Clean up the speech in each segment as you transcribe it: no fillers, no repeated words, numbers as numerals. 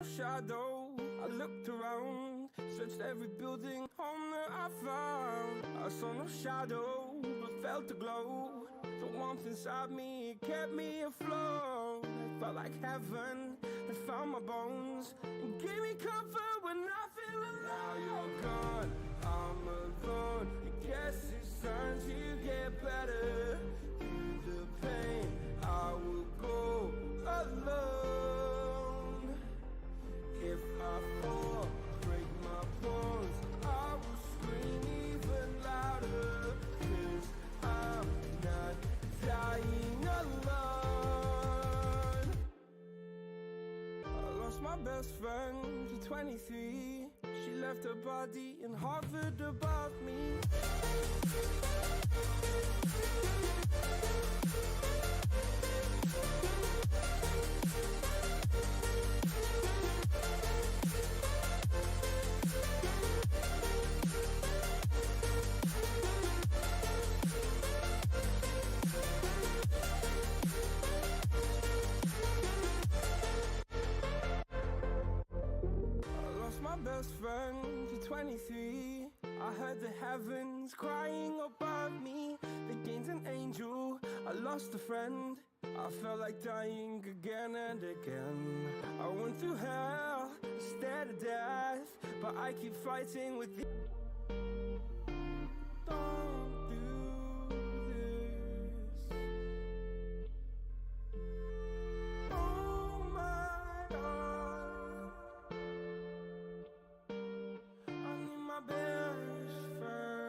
Shadow, I looked around, searched every building, home that I found. I saw no shadow, but felt the glow. The warmth inside me kept me afloat. It felt like heaven had found my bones and gave me comfort when I feel alone. Now you're gone, I'm alone. I guess it's time to get better. Through the pain, I will go alone. If I fall, break my bones, I will scream even louder. 'Cause I'm not dying alone. I lost my best friend to 23. She left her body and hovered above me. My best friend to 23. I heard the heavens crying above me. They gained an angel, I lost a friend. I felt like dying again and again. I went through hell, stared at death, but I keep fighting with the... Don't do this. Oh my God, I need my best friend.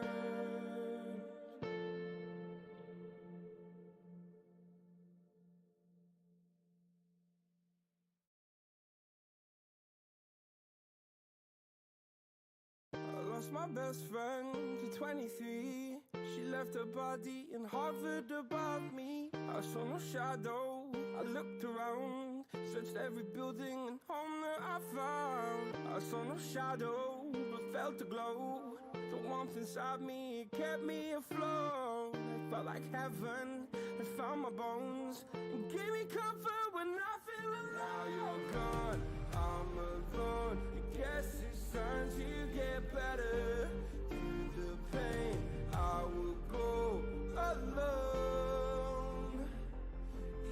I lost my best friend to 23. She left her body and hovered above me. I saw no shadow, I looked around, searched every building and home that I found. I saw no shadow, but felt the glow. The warmth inside me kept me afloat. It felt like heaven had found my bones and gave me comfort when I feel alone. Now you're gone, I'm alone. I guess it's time to get better. Through the pain, I will go alone.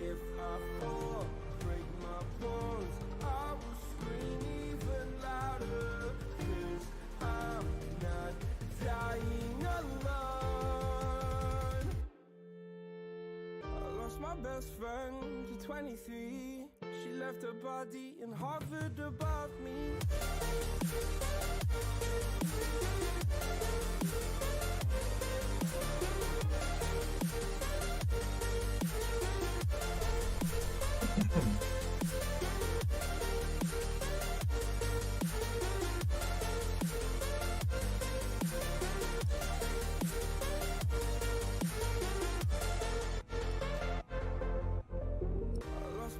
If I fall, break my bones, I will scream even louder. 'Cause I'm not dying alone. I lost my best friend to 23. She left her body and hovered above me.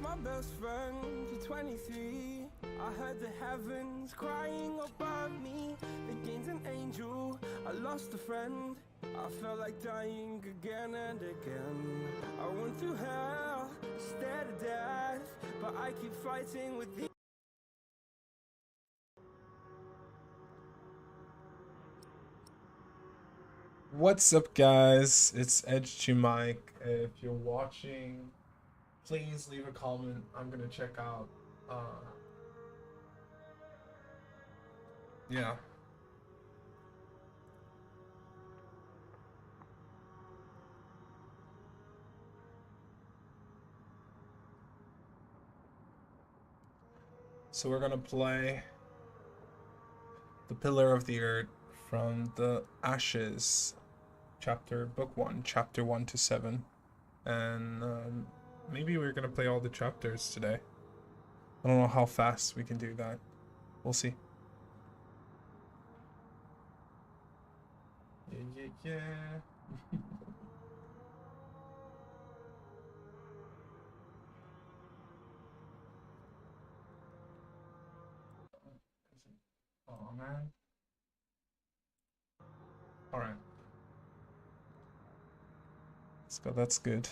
My best friend to 23. I heard the heavens crying above me. They gained an angel, I lost a friend. I felt like dying again and again. I went through hell, stared at death, but I keep fighting with the... What's up, guys? It's Edge to Mike. If you're watching, please leave a comment. I'm gonna check out. Yeah. So we're gonna play The Pillar of the Earth from the Ashes, book 1, chapter 1 to 7. And maybe we're gonna play all the chapters today. I don't know how fast we can do that. We'll see. Yeah. Oh man. Alright. Let's go, that's good.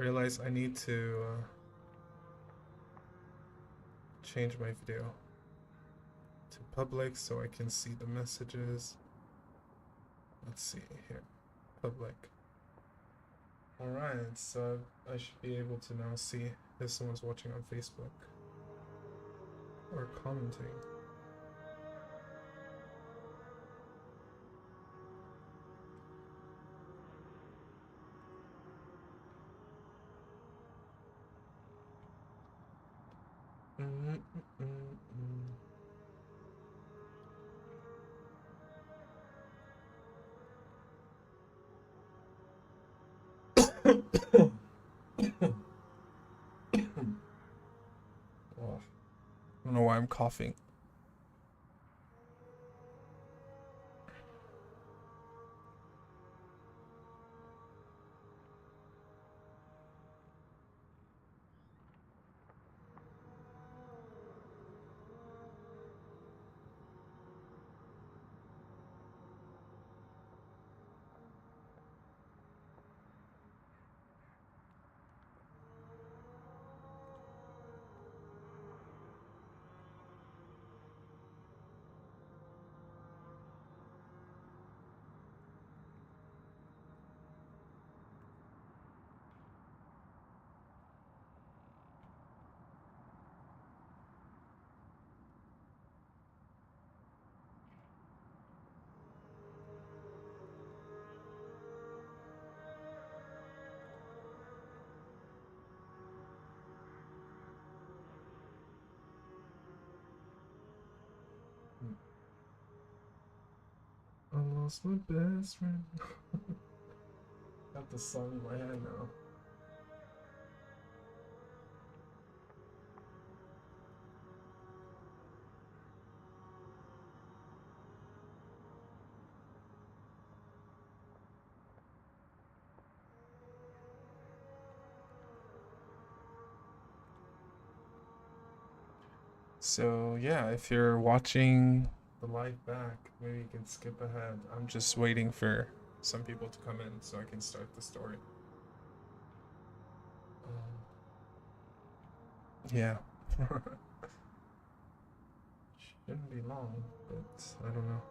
realize I need to change my video to public so I can see the messages. Let's see here. Public. Alright, so I should be able to now see if someone's watching on Facebook or commenting. Oh, I don't know why I'm coughing. I lost my best friend. Got the song in my head now. So yeah, if you're watching the live back, maybe you can skip ahead. I'm just waiting for some people to come in so I can start the story. Yeah. Shouldn't be long, but I don't know.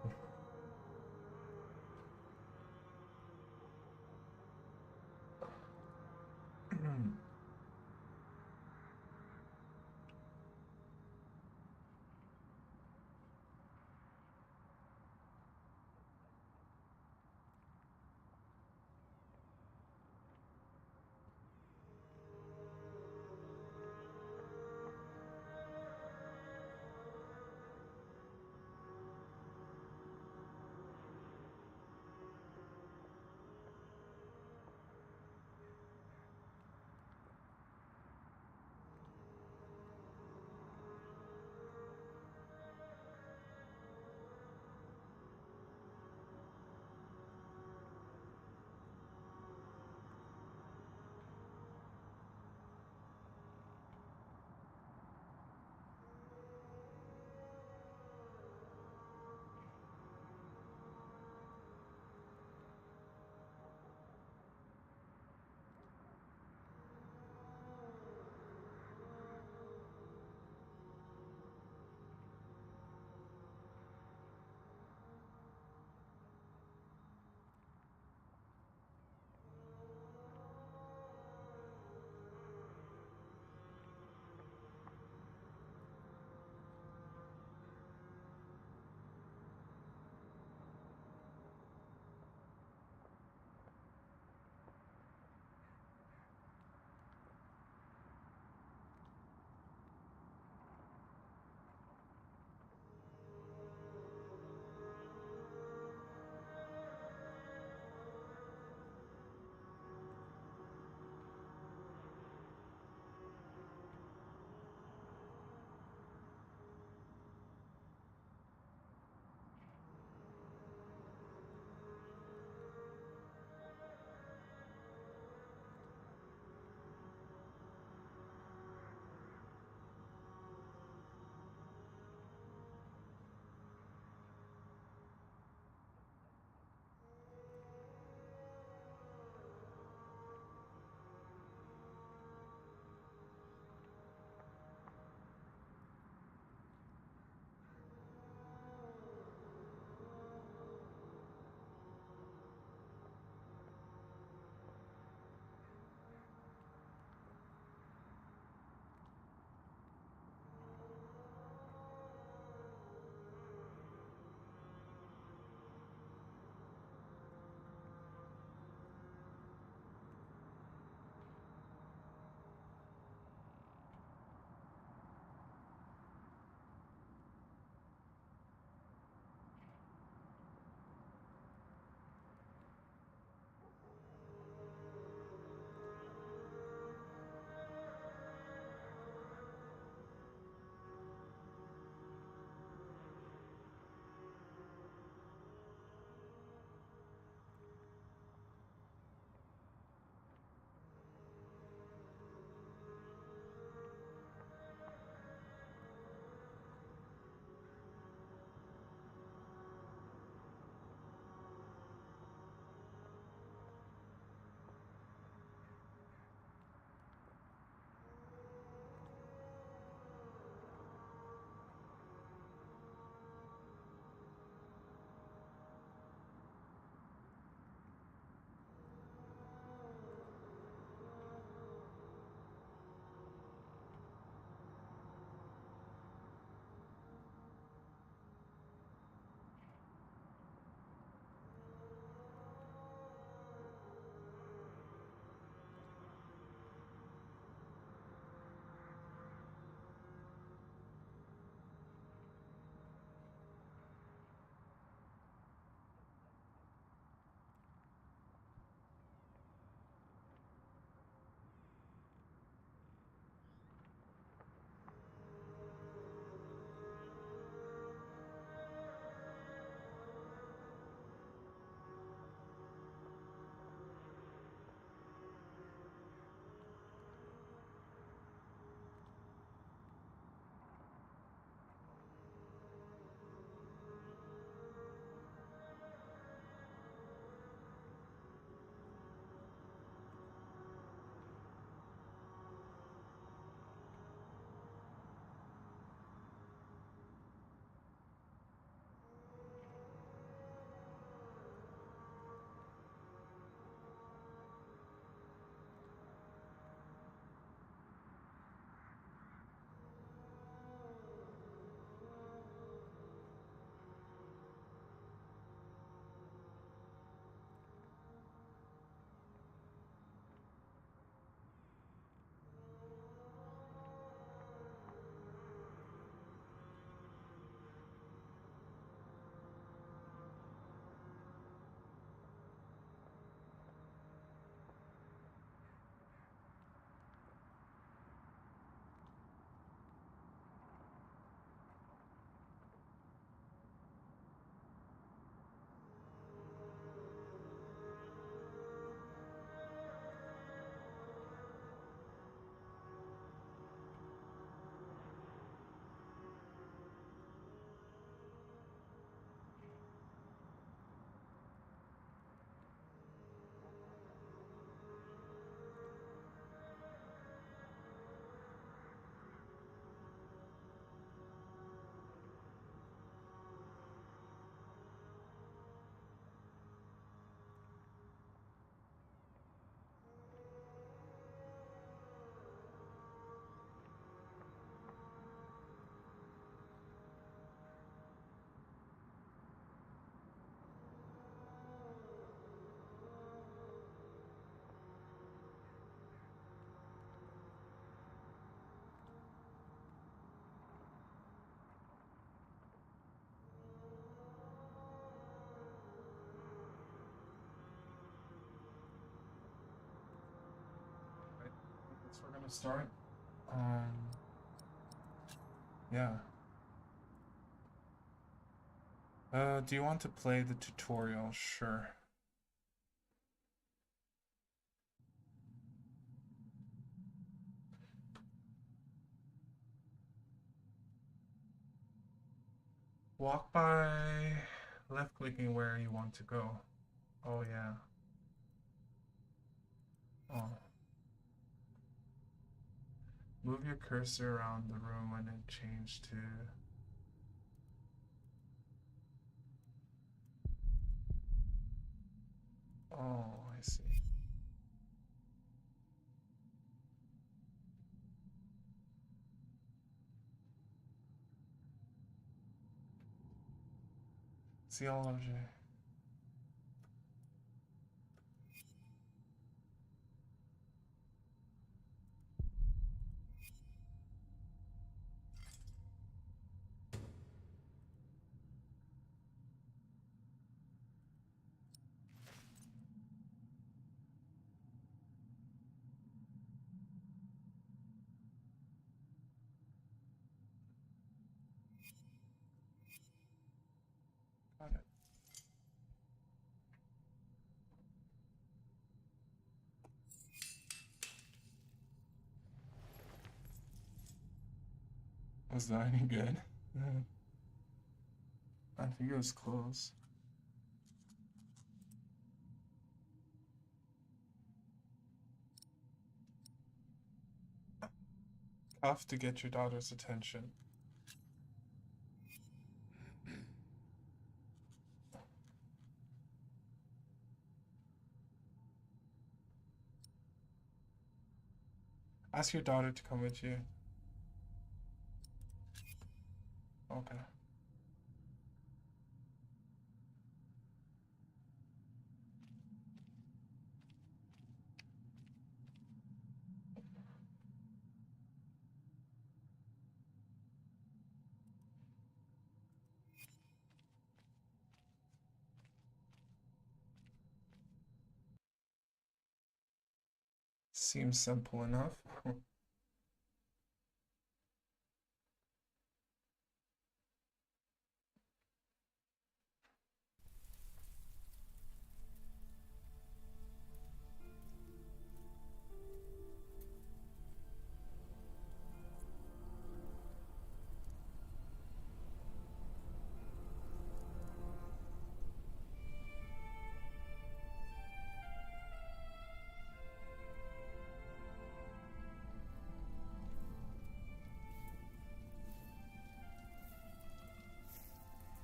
gonna start. Yeah. Do you want to play the tutorial? Sure. Walk by left clicking where you want to go. Oh yeah. Oh. Move your cursor around the room and then change to oh, I see. See all of you. Got it. Was that any good? I think it was close. Tough to get your daughter's attention. Ask your daughter to come with you. Okay. Seems simple enough.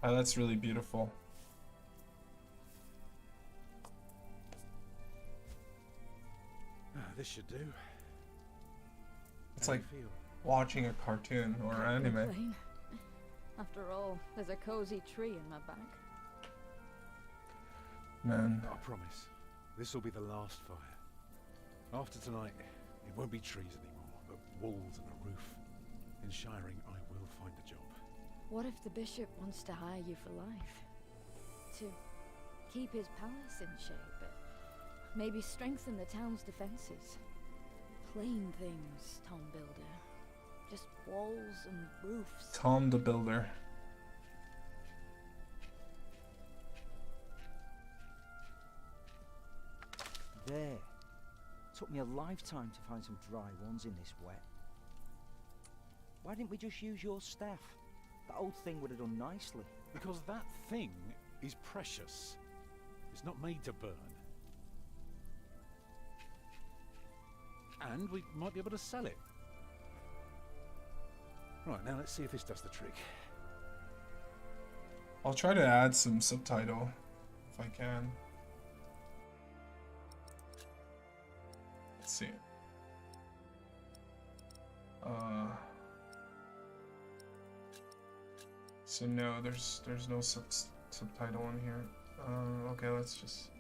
Oh, that's really beautiful. This should do. It's How do like you feel? watching a cartoon or Can't anime. complain. After all, there's a cozy tree in my back. Man, I promise, this will be the last fire. After tonight, it won't be trees anymore, but walls and a roof. In Shiring, I will find a job. What if the bishop wants to hire you for life? To keep his palace in shape, but maybe strengthen the town's defenses. Plain things, Tom Builder. Just walls and roofs. Tom the Builder. There. Took me a lifetime to find some dry ones in this wet. Why didn't we just use your staff? That old thing would have done nicely. Because that thing is precious. It's not made to burn. And we might be able to sell it. Right, now let's see if this does the trick. I'll try to add some subtitle if I can. Let's see. So no, there's no subtitle in here. Okay, let's just.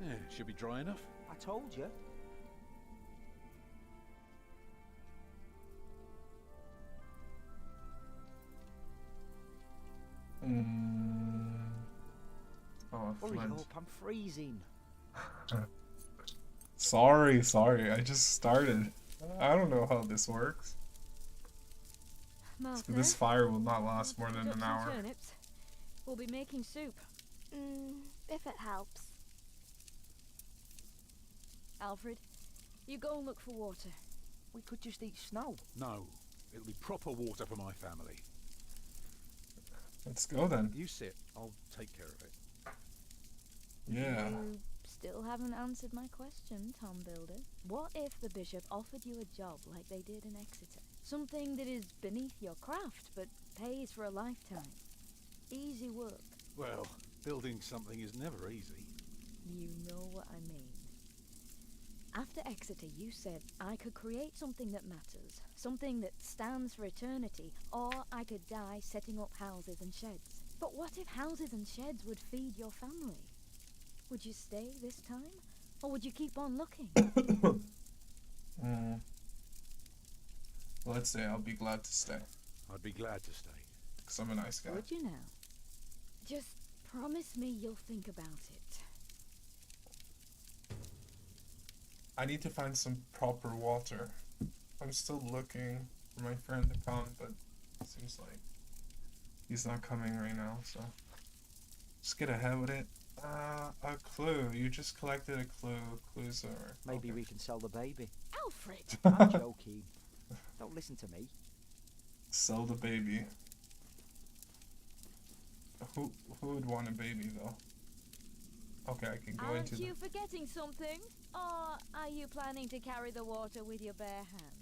Yeah, should be dry enough. I told you. Oh, Hurry flint. up, I'm freezing. Sorry, I just started. I don't know how this works. Martha, This fire will not last more want to than cook an some hour. turnips? We'll be making soup. If it helps. Alfred, you go and look for water. We could just eat snow. No, it'll be proper water for my family. Let's go then. You sit, I'll take care of it. Yeah. You still haven't answered my question, Tom Builder. What if the bishop offered you a job like they did in Exeter? Something that is beneath your craft, but pays for a lifetime. Easy work. Well, building something is never easy. You know what I mean. After Exeter, you said I could create something that matters, something that stands for eternity, or I could die setting up houses and sheds. But what if houses and sheds would feed your family? Would you stay this time, or would you keep on looking? Let's say I'll be glad to stay, I'd be glad to stay. because I'm a nice guy. Would you now? Just promise me you'll think about it. I need to find some proper water. I'm still looking for my friend to come, but it seems like he's not coming right now, so just get ahead with it. A clue. You just collected a clue. Clues are... Maybe okay. we can sell the baby. Alfred! I'm joking. Don't listen to me. Sell the baby. Who would want a baby, though? Okay, I can go Aren't into you forgetting something? Or are you planning to carry the water with your bare hands?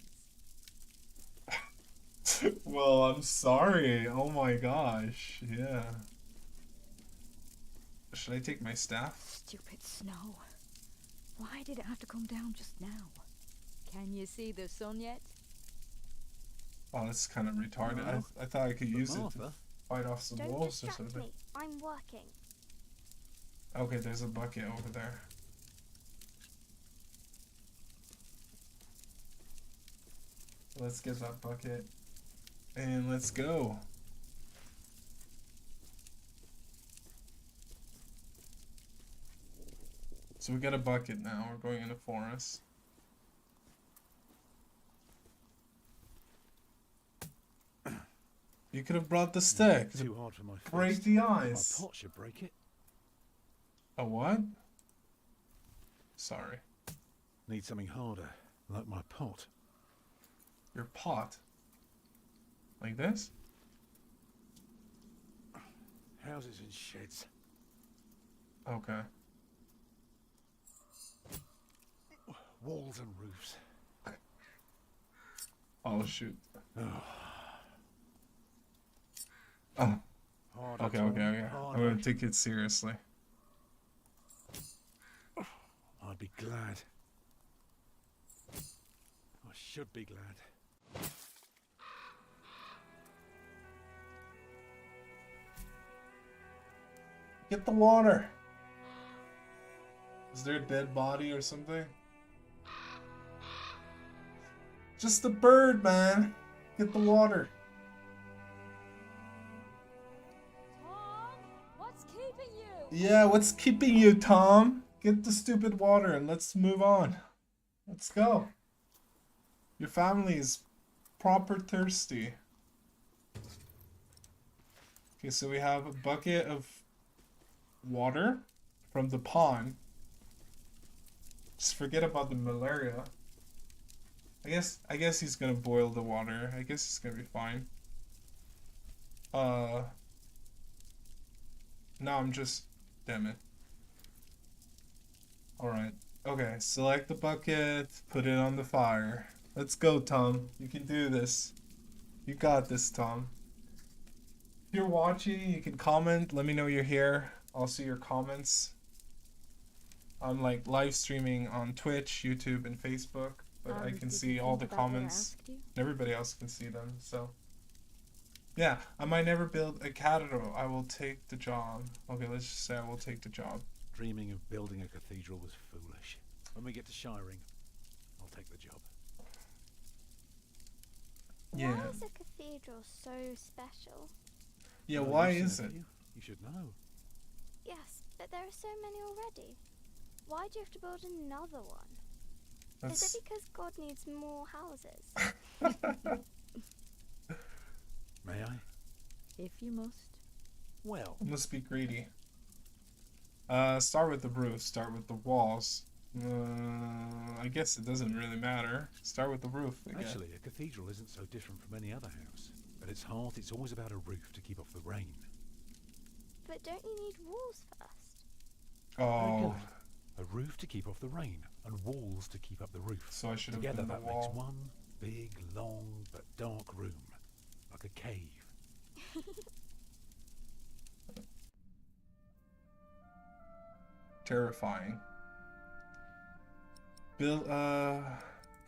Well, I'm sorry. Oh my gosh. Yeah. Should I take my staff? Stupid snow. Why did it have to come down just now? Can you see the sun yet? Oh, that's kind of retarded. No. I thought I could But use it to Martha, fight off some Don't wolves or distract something. me. I'm working. Okay, there's a bucket over there. Let's get that bucket. And let's go. So we got a bucket now. We're going in the forest. You could have brought the stick to too hard for my break fist. the My ice. pot should break it. A what? Sorry. Need something harder, like my pot. Your pot. Like this? Houses and sheds. Okay. Walls and roofs. Oh shoot. Oh, Oh. harder, Okay, Tom, okay, okay. I'm harder. gonna take it seriously. I'd be glad. I should be glad. Get the water. Is there a dead body or something? Just a bird, man. Get the water. Tom, what's keeping you? Yeah, what's keeping you, Tom? Get the stupid water and let's move on. Let's go. Your family is proper thirsty. Okay, so we have a bucket of water from the pond. Just forget about the malaria. I guess he's gonna boil the water. I guess it's gonna be fine. No, I'm just... Damn it. Alright. Okay, select the bucket, put it on the fire. Let's go, Tom. You can do this. You got this, Tom. If you're watching, you can comment. Let me know you're here. I'll see your comments. I'm like live streaming on Twitch, YouTube, and Facebook, but I can did see you all think the about what I comments. asked you? And everybody else can see them, so. Yeah, I might never build a cathedral. I will take the job. Okay, let's just say I will take the job. Dreaming of building a cathedral was foolish. When we get to Shiring, I'll take the job. Yeah. Why is a cathedral so special? Yeah, Well, why you is said it? You should know. Yes, but there are so many already. Why do you have to build another one? Is That's it because God needs more houses? May I? If you must. Well, must be greedy. Start with the roof. Start with the walls. I guess it doesn't really matter. Start with the roof again. actually, a cathedral isn't so different from any other house. At its heart, it's always about a roof to keep off the rain. But don't you need walls first? Very Oh, good. A roof to keep off the rain, and walls to keep up the roof. so I should have Together done the that makes wall. one big, long, but dark room. Like a cave. Terrifying. Bill,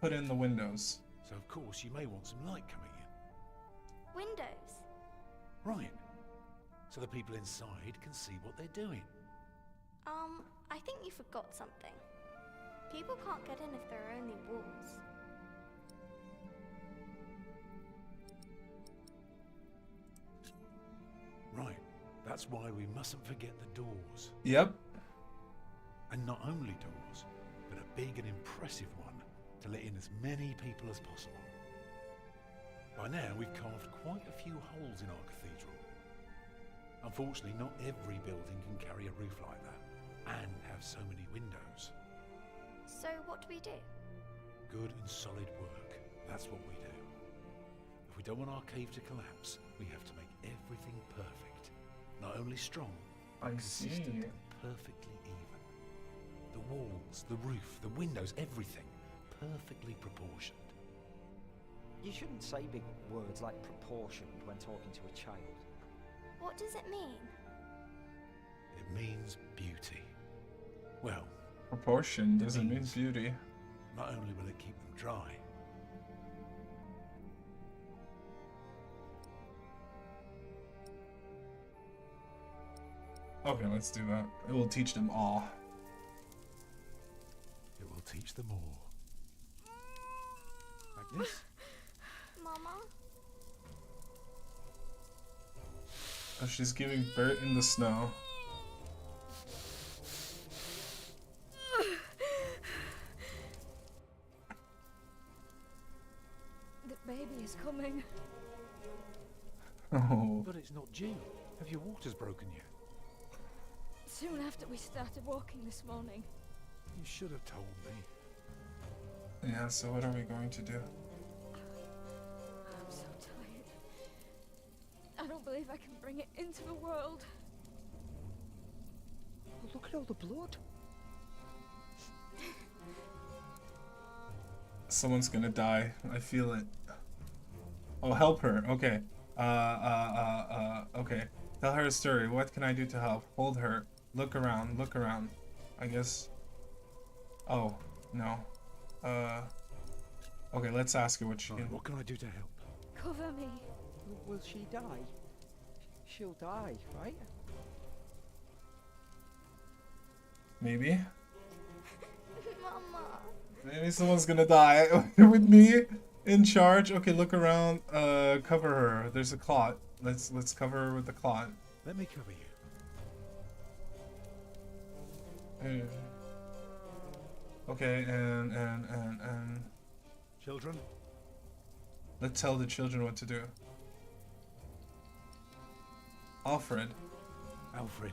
put in the windows. So of course you may want some light coming in. Windows. Right. So the people inside can see what they're doing. I think you forgot something. People can't get in if there are only walls. Right. That's why we mustn't forget the doors. Yep. And not only doors, but a big and impressive one to let in as many people as possible. By now we've carved quite a few holes in our cathedral. Unfortunately, not every building can carry a roof like that and have so many windows. So what do we do? Good and solid work. That's what we do. If we don't want our cave to collapse, we have to make everything perfect. Not only strong, but I see. consistent and perfectly even. The walls, the roof, the windows, everything perfectly proportioned. You shouldn't say big words like proportioned when talking to a child. What does it mean? It means beauty. Well, Proportion doesn't mean means- beauty. not only will it keep them dry, Okay, let's do that. It will teach them awe. it will teach them all. Agnes? Mama? Oh, she's giving birth in the snow. The baby is coming. Oh, But it's not due. Have your waters broken yet? Soon after we started walking this morning. You should have told me. yeah, so what are we going to do? I'm so tired. I don't believe I can bring it into the world. Oh, look at all the blood. Someone's gonna die. I feel it. Oh, help her. Okay. Okay. Tell her a story. What can I do to help? Hold her. Look around. Look around. I guess. Oh, no. Okay, let's ask her what she Right, can. what can I do to help? Cover me. Will she die? She'll die, right? Maybe? Mama. Maybe someone's gonna die with me in charge. Okay, look around. Cover her. There's a clot. Let's cover her with the clot. Let me cover you. Okay, and Children? let's tell the children what to do. Alfred, Alfred.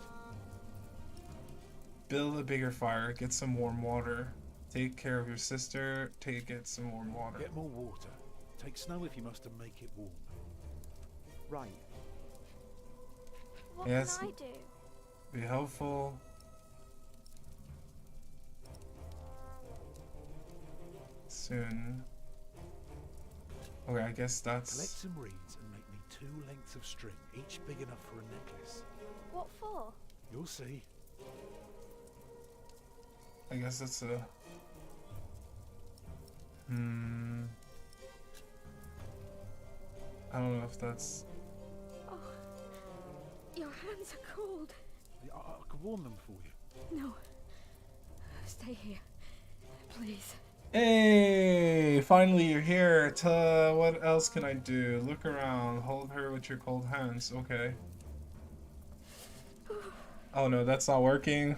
build a bigger fire. Get some warm water. Take care of your sister. Get some warm water. Get more water. Take snow if you must and make it warm. Right. What Yes. can I do? Be helpful. Soon. Okay, I guess Collect that's. some reeds and make me 2 lengths of string, each big enough for a necklace. What for? You'll see. I guess that's a. I don't know if that's. Oh, your hands are cold. I could warm them for you. No. Stay here. Please. Hey! Finally, you're here. What else can I do? Look around. Hold her with your cold hands. Okay. Oh no, that's not working.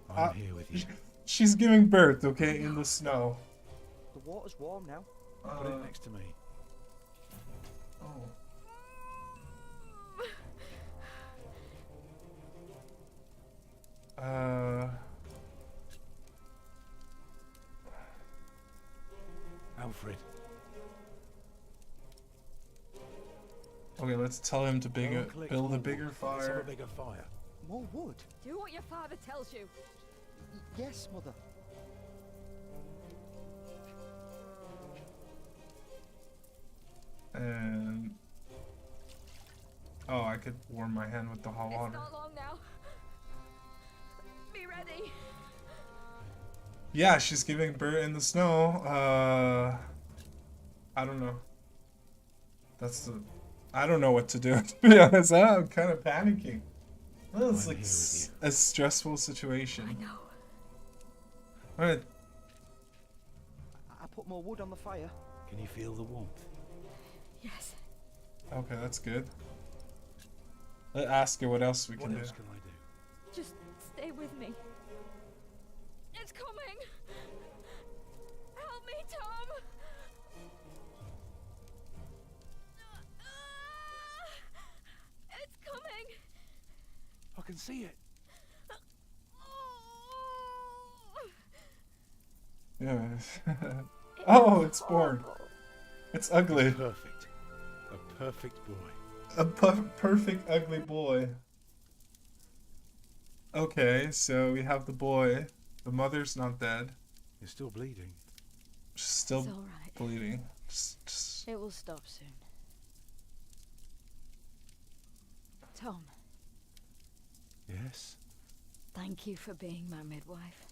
I'm here with you. She's giving birth, okay, in the snow. The water's warm now. Put it next to me. Oh. Alfred. Okay, let's tell him to go and collect build a more bigger wood. Let's have a fire. bigger fire. More wood? Do what your father tells you. Yes, Mother. And oh, I could warm my hand with the hot It's water. not long now. Be ready. Yeah, she's giving birth in the snow. I don't know. I don't know what to do. To be honest, I'm kind of panicking. Well, it's I'm like here with a stressful situation. I know. Alright, I put more wood on the fire. Can you feel the warmth? Yes. okay, that's good. Let's ask her what else we What can do. else can I do? Just stay with me. It's coming. Help me, Tom. It's coming. I can see it. Yeah. Oh, it's born. horrible. It's ugly. Perfect. A perfect boy. A perfect ugly boy. Okay, so we have the boy. The mother's not dead. You're still bleeding. She's still It's all right. bleeding. Just... It will stop soon. Tom, Yes? thank you for being my midwife.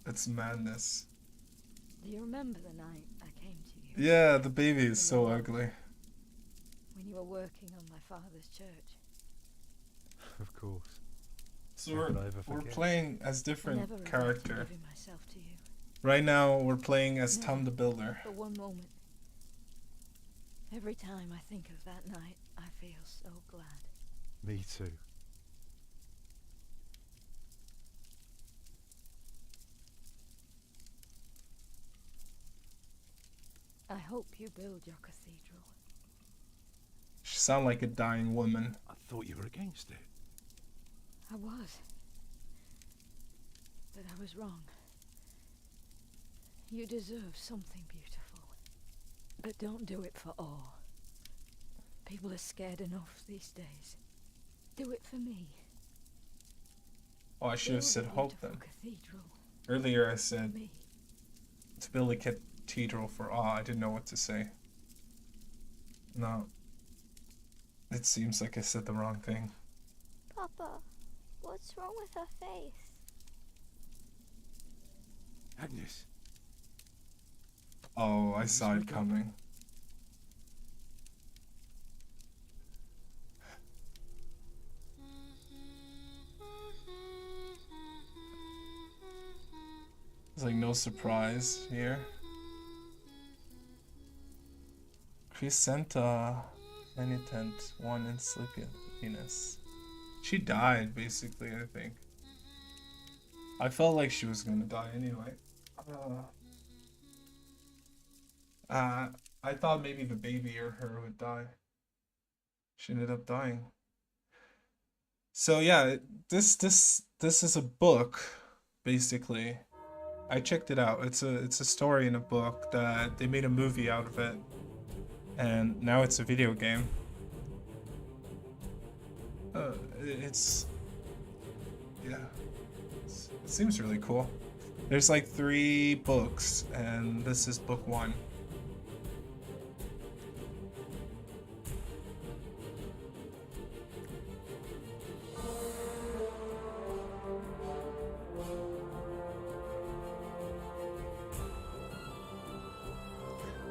It's madness. Do you remember the night I came to you? Yeah, the baby is so ugly. When you were working on my father's church? Of course. So How we're, could I ever we're forget? playing as I different never regretted character. giving myself to you. Right now we're playing as No. Tom the Builder. For one moment. Every time I think of that night, I feel so glad. Me too. I hope you build your cathedral. She sounds like a dying woman. I thought you were against it. I was. But I was wrong. You deserve something beautiful. But don't do it for awe. People are scared enough these days. Do it for me. Oh, I should have Build said a hope beautiful then. Cathedral Earlier I for said me. to build a cathedral for awe. I didn't know what to say. No. It seems like I said the wrong thing. Papa, what's wrong with her face? Agnes. Oh, I saw it coming. There's like no surprise here. Crescenta Penitent, one in sleepiness. She died, basically, I think. I felt like she was gonna die anyway. I thought maybe the baby or her would die. She ended up dying. So yeah, this is a book, basically. I checked it out. It's a story in a book that they made a movie out of it, and now it's a video game. It's yeah, it seems really cool. There's like 3 books, and this is book 1.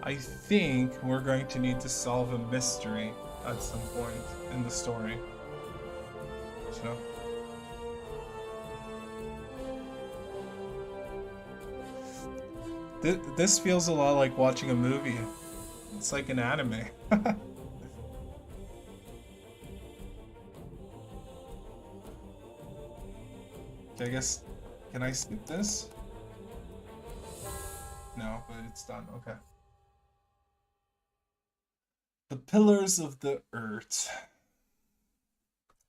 I think we're going to need to solve a mystery at some point in the story. So. This feels a lot like watching a movie. It's like an anime. I guess Can I skip this? No, but it's done. Okay. The Pillars of the Earth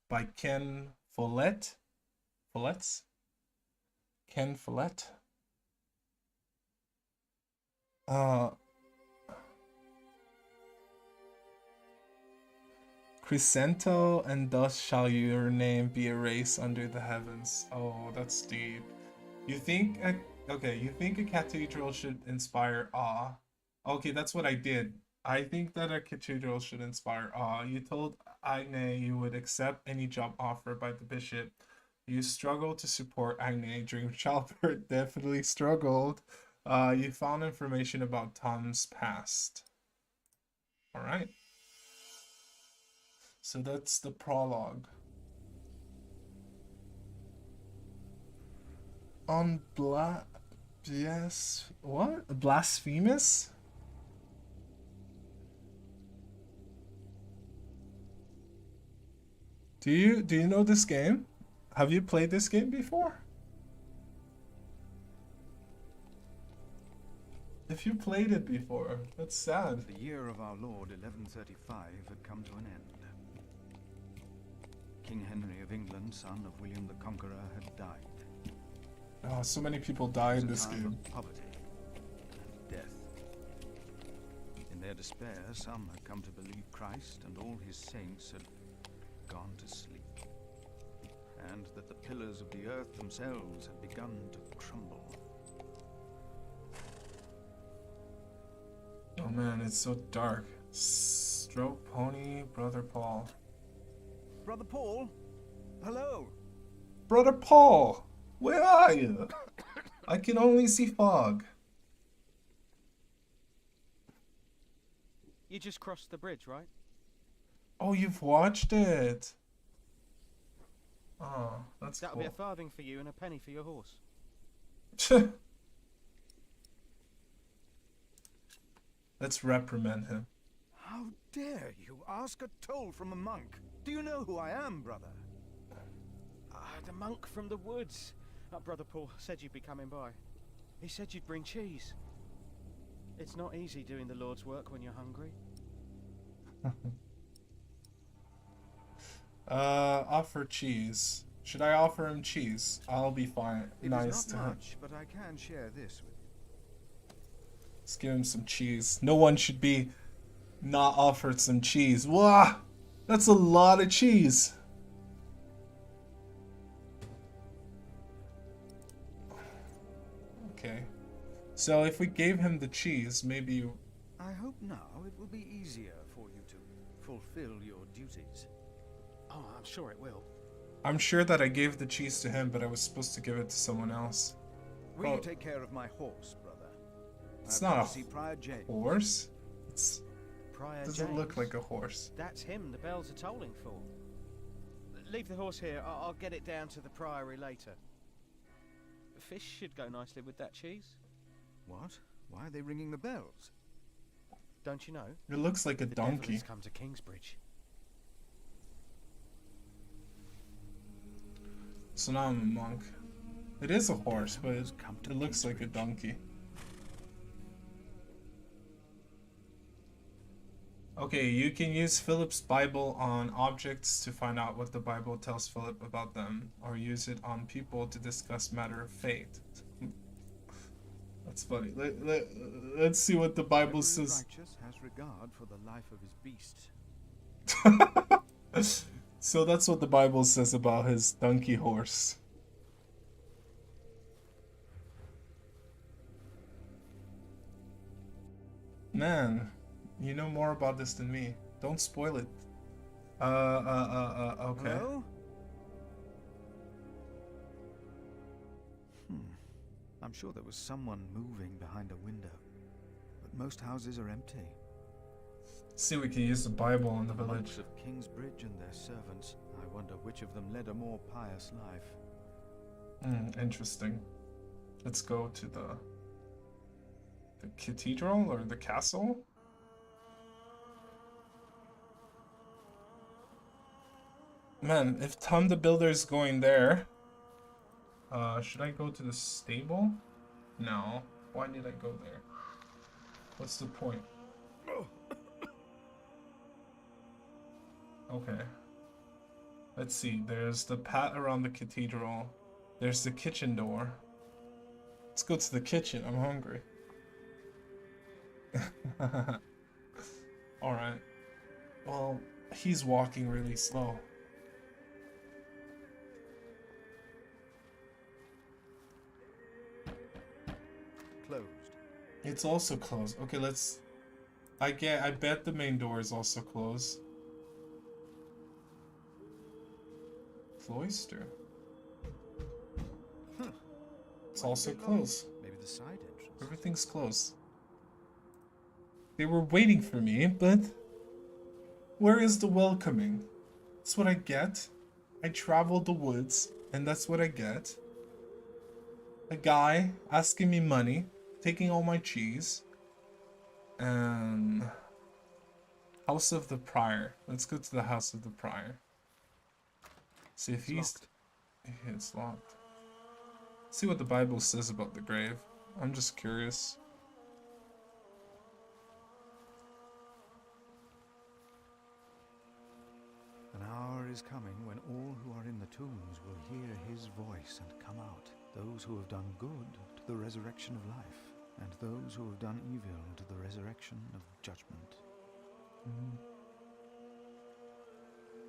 by Ken Follett. Follett's? Ken Follett? Crescento, and thus shall your name be erased under the heavens. Oh, that's deep. You think you think a cathedral should inspire awe. Okay, that's what I did. I think that a cathedral should inspire awe. You told Agne you would accept any job offer by the bishop. You struggled to support Agne during childbirth. Definitely struggled. You found information about Tom's past. All right. So that's the prologue. On yes, what? Blasphemous? Do you know this game? Have you played this game before? If you played it before, that's sad. The year of our Lord 1135 had come to an end. King Henry of England, son of William the Conqueror, had died. Oh, so many people die in this game. Of poverty and death. In their despair, some had come to believe Christ and all his saints had gone to sleep, and that the pillars of the earth themselves had begun to crumble. Oh man, it's so dark. Stroke Pony, Brother Paul. Brother Paul? Hello? Brother Paul, where are you? I can only see fog. You just crossed the bridge, right? Oh, you've watched it. Oh, that's That'll cool. be a farthing for you and a penny for your horse. Let's reprimand him. How dare you ask a toll from a monk? Do you know who I am, brother? The monk from the woods. Brother Paul said you'd be coming by. He said you'd bring cheese. It's not easy doing the Lord's work when you're hungry. Offer cheese. Should I offer him cheese? I'll be fine. Nice to him. Much, but I can share this with you. Let's give him some cheese. No one should be not offered some cheese. Wow, that's a lot of cheese. Okay, so if we gave him the cheese, maybe... I hope now it will be easier for you to fulfill your duties. Oh, I'm sure it will. I'm sure that I gave the cheese to him, but I was supposed to give it to someone else. Will you take care of my horse, brother? It's not see Prior James. a horse. It Prior doesn't James. look like a horse. That's him the bells are tolling for. Leave the horse here. I'll get it down to the priory later. Fish should go nicely with that cheese. What? Why are they ringing the bells? Don't you know? It looks like a The devil donkey. has come to Kingsbridge. So now I'm a monk. It is a horse, but it looks like a donkey. Okay, you can use Philip's Bible on objects to find out what the Bible tells Philip about them, or use it on people to discuss matter of faith. That's funny. Let's see what the Bible says. Righteous has regard for the life of his beast. So that's what the Bible says about his donkey horse. Man, you know more about this than me. Don't spoil it. Okay. Hello? I'm sure there was someone moving behind a window, but most houses are empty. See, we can use the Bible in the village. Monks of Kingsbridge and their servants. I wonder which of them led a more pious life. Interesting. Let's go to the cathedral or the castle. Man, if Tom the Builder is going there, Should I go to the stable? No. Why did I go there? What's the point? Okay. Let's see. There's the path around the cathedral. There's the kitchen door. Let's go to the kitchen. I'm hungry. Alright. Well, he's walking really slow. Closed. It's also closed. Okay, let's... I bet the main door is also closed. Cloister. It's also closed. Maybe the side entrance. Everything's closed. They were waiting for me, but... Where is the welcoming? That's what I get. I traveled the woods, and that's what I get. A guy asking me money, taking all my cheese. And... House of the Prior. Let's go to the House of the Prior. See if he's... It's locked. See what the Bible says about the grave. I'm just curious. An hour is coming when all who are in the tombs will hear his voice and come out. Those who have done good to the resurrection of life, and those who have done evil to the resurrection of judgment.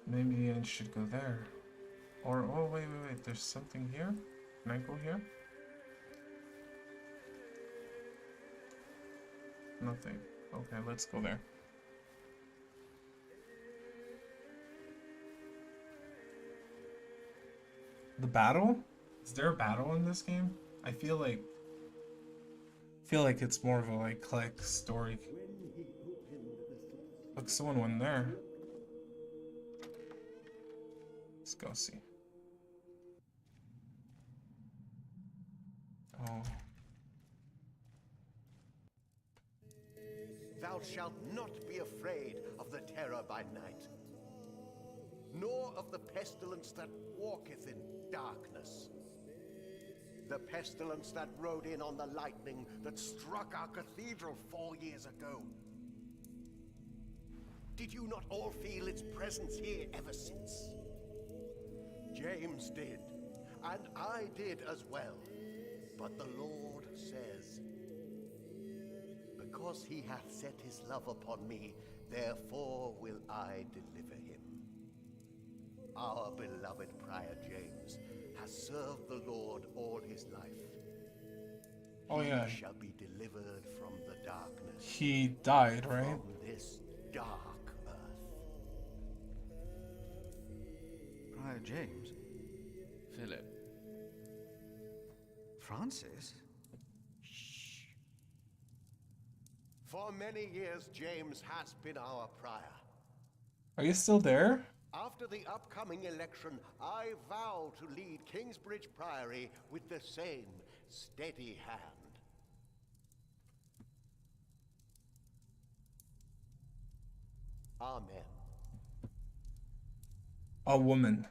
Maybe I should go there. Or, oh, wait, there's something here? Can I go here? Nothing. Okay, let's go there. The battle? Is there a battle in this game? I feel like it's more of a click story. Look, someone went there. Let's go see. Oh. Thou shalt not be afraid of the terror by night, nor of the pestilence that walketh in darkness. The pestilence that rode in on the lightning that struck our cathedral 4 years ago. Did you not all feel its presence here ever since? James did, and I did as well. But the Lord says, because he hath set his love upon me, therefore will I deliver him. Our beloved Prior James has served the Lord all his life. Oh yeah. He shall be delivered from the darkness. He died, right? From this dark earth. Prior James? Philip. Francis? Shh. For many years, James has been our prior. Are you still there? After the upcoming election, I vow to lead Kingsbridge Priory with the same steady hand. Amen. A woman.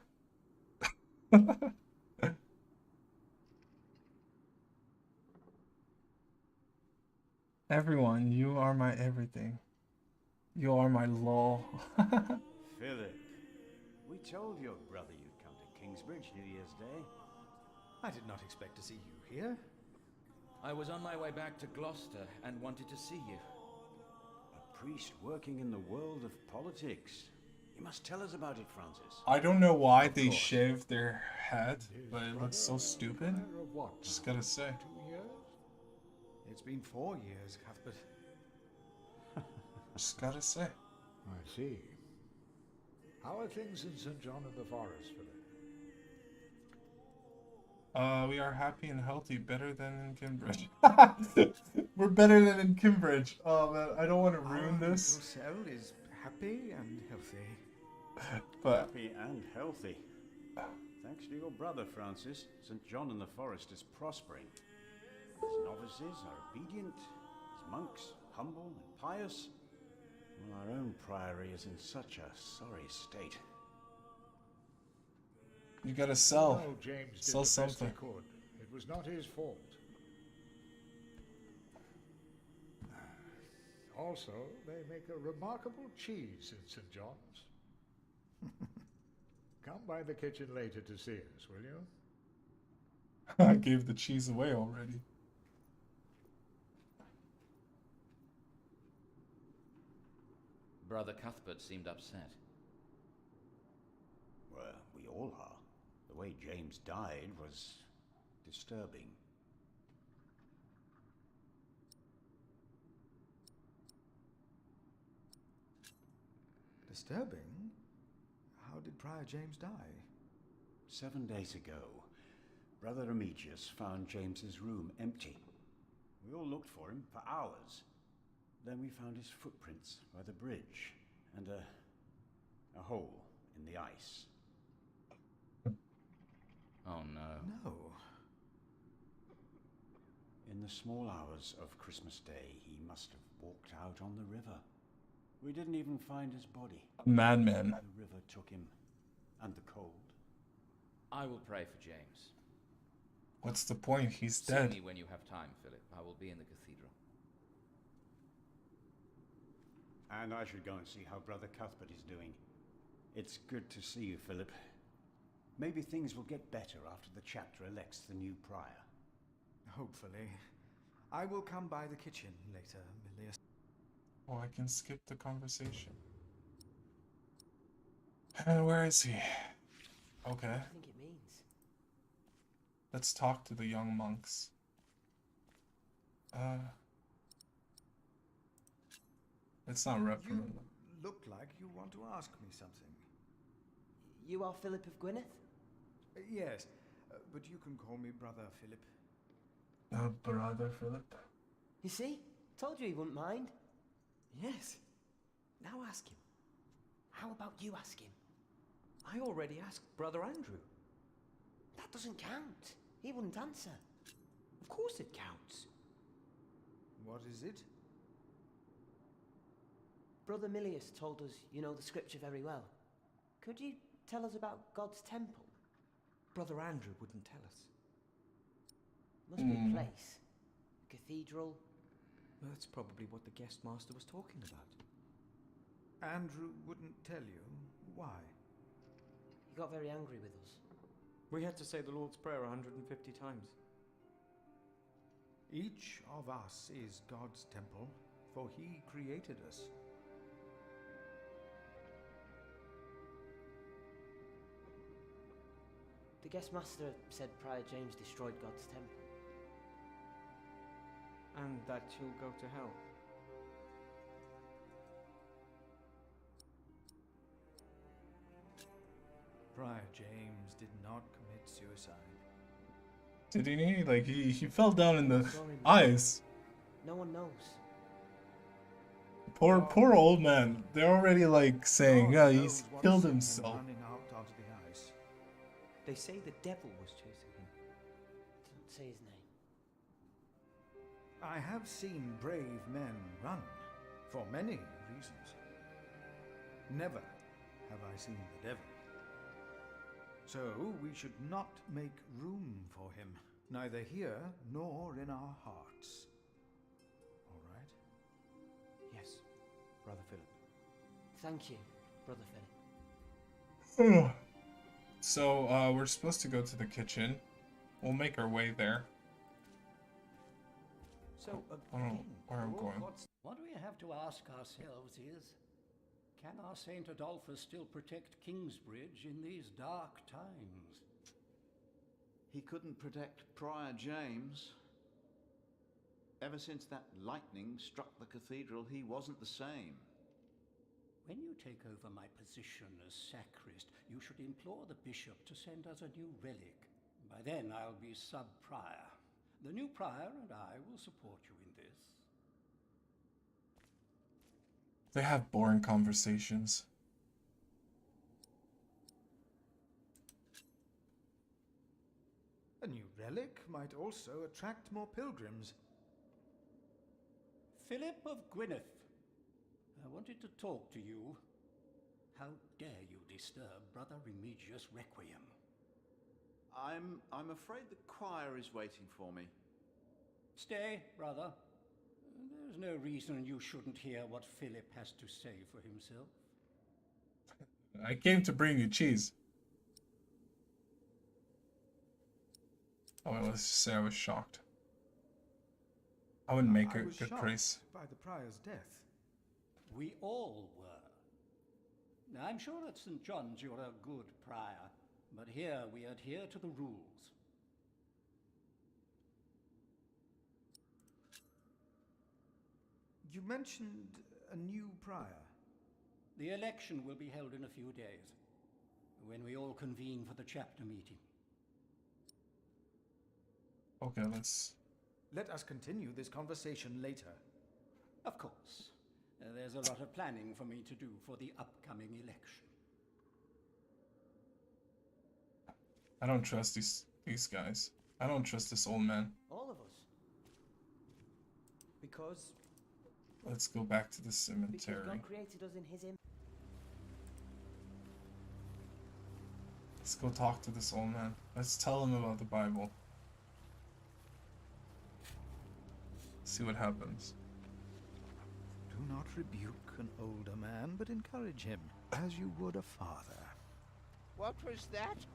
Everyone, you are my everything. You are my law. Philip, we told your brother you'd come to Kingsbridge New Year's Day. I did not expect to see you here. I was on my way back to Gloucester and wanted to see you. A priest working in the world of politics. You must tell us about it, Francis. I don't know why they shaved their head, but it looks so stupid. Just gotta say. 2 years? It's been 4 years, Cuthbert. Just gotta say. I see. How are things in St. John of the Forest, Philip? We are happy and healthy, better than in Kimbridge. We're better than in Kimbridge. Oh man, I don't want to ruin this. Our cell is happy and healthy. But happy and healthy. Thanks to your brother, Francis, St. John in the Forest is prospering. His novices are obedient, his monks humble and pious. Well, our own priory is in such a sorry state. You gotta sell. Well, James did Sell the best he something. could. It was not his fault. Also, they make a remarkable cheese in St. John's. Come by the kitchen later to see us, will you? I gave the cheese away already. Brother Cuthbert seemed upset. Well, we all are. The way James died was disturbing. Disturbing? How did Prior James die? 7 days ago, Brother Remigius found James's room empty. We all looked for him for hours. Then we found his footprints by the bridge and a hole in the ice. Oh no. No. In the small hours of Christmas Day, he must have walked out on the river. We didn't even find his body. Madman. The river took him, and the cold. I will pray for James. What's the point? He's See dead. me when you have time, Philip. I will be in the cathedral. And I should go and see how Brother Cuthbert is doing. It's good to see you, Philip. Maybe things will get better after the chapter elects the new prior. Hopefully. I will come by the kitchen later, Milius. Oh, I can skip the conversation. And where is he? Okay. What do you think it means? Let's talk to the young monks. Let's not reprimand them. Look like you want to ask me something. You are Philip of Gwynedd? Yes, but you can call me Brother Philip. Brother Philip? You see? Told you he wouldn't mind. Yes. Now ask him. How about you ask him? I already asked Brother Andrew. That doesn't count. He wouldn't answer. Of course it counts. What is it? Brother Milius told us you know the scripture very well. Could you tell us about God's temple? Brother Andrew wouldn't tell us. Must be a place. A cathedral. That's probably what the guest master was talking about. Andrew wouldn't tell you. Why? He got very angry with us. We had to say the Lord's Prayer 150 times. Each of us is God's temple, for he created us. The guest master said Prior James destroyed God's temple. And that you'll go to hell. Prior James did not commit suicide. Did he? Like, he fell down in the ice. No one knows. Poor old man. They're already, like, saying, yeah, he's killed himself. Running out onto the ice. They say the devil was chasing him. Don't say his name. I have seen brave men run, for many reasons. Never have I seen the devil. So we should not make room for him, neither here nor in our hearts. All right? Yes, Brother Philip. Thank you, Brother Philip. So, we're supposed to go to the kitchen. We'll make our way there. So, I don't know where I'm going. What we have to ask ourselves is, can our Saint Adolphus still protect Kingsbridge in these dark times? He couldn't protect Prior James. Ever since that lightning struck the cathedral, he wasn't the same. When you take over my position as sacrist, you should implore the bishop to send us a new relic. By then I'll be sub-prior. The new prior and I will support you in this. They have boring conversations. A new relic might also attract more pilgrims. Philip of Gwynedd, I wanted to talk to you. How dare you disturb Brother Remigius' requiem? I'm afraid the choir is waiting for me. Stay, brother. There's no reason you shouldn't hear what Philip has to say for himself. I came to bring you cheese. Oh, let's just say I was shocked. I wouldn't make a good priest. By the prior's death. We all were. Now, I'm sure at St. John's you're a good prior, but here we adhere to the rules. You mentioned a new prior. The election will be held in a few days, when we all convene for the chapter meeting. Okay, let's... Let us continue this conversation later. Of course. There's a lot of planning for me to do for the upcoming election. I don't trust these guys. I don't trust this old man. All of us. Because Let's go back to the cemetery. God created us in his image. Let's go talk to this old man. Let's tell him about the Bible. See what happens. Do not rebuke an older man, but encourage him, as you would a father. What was that?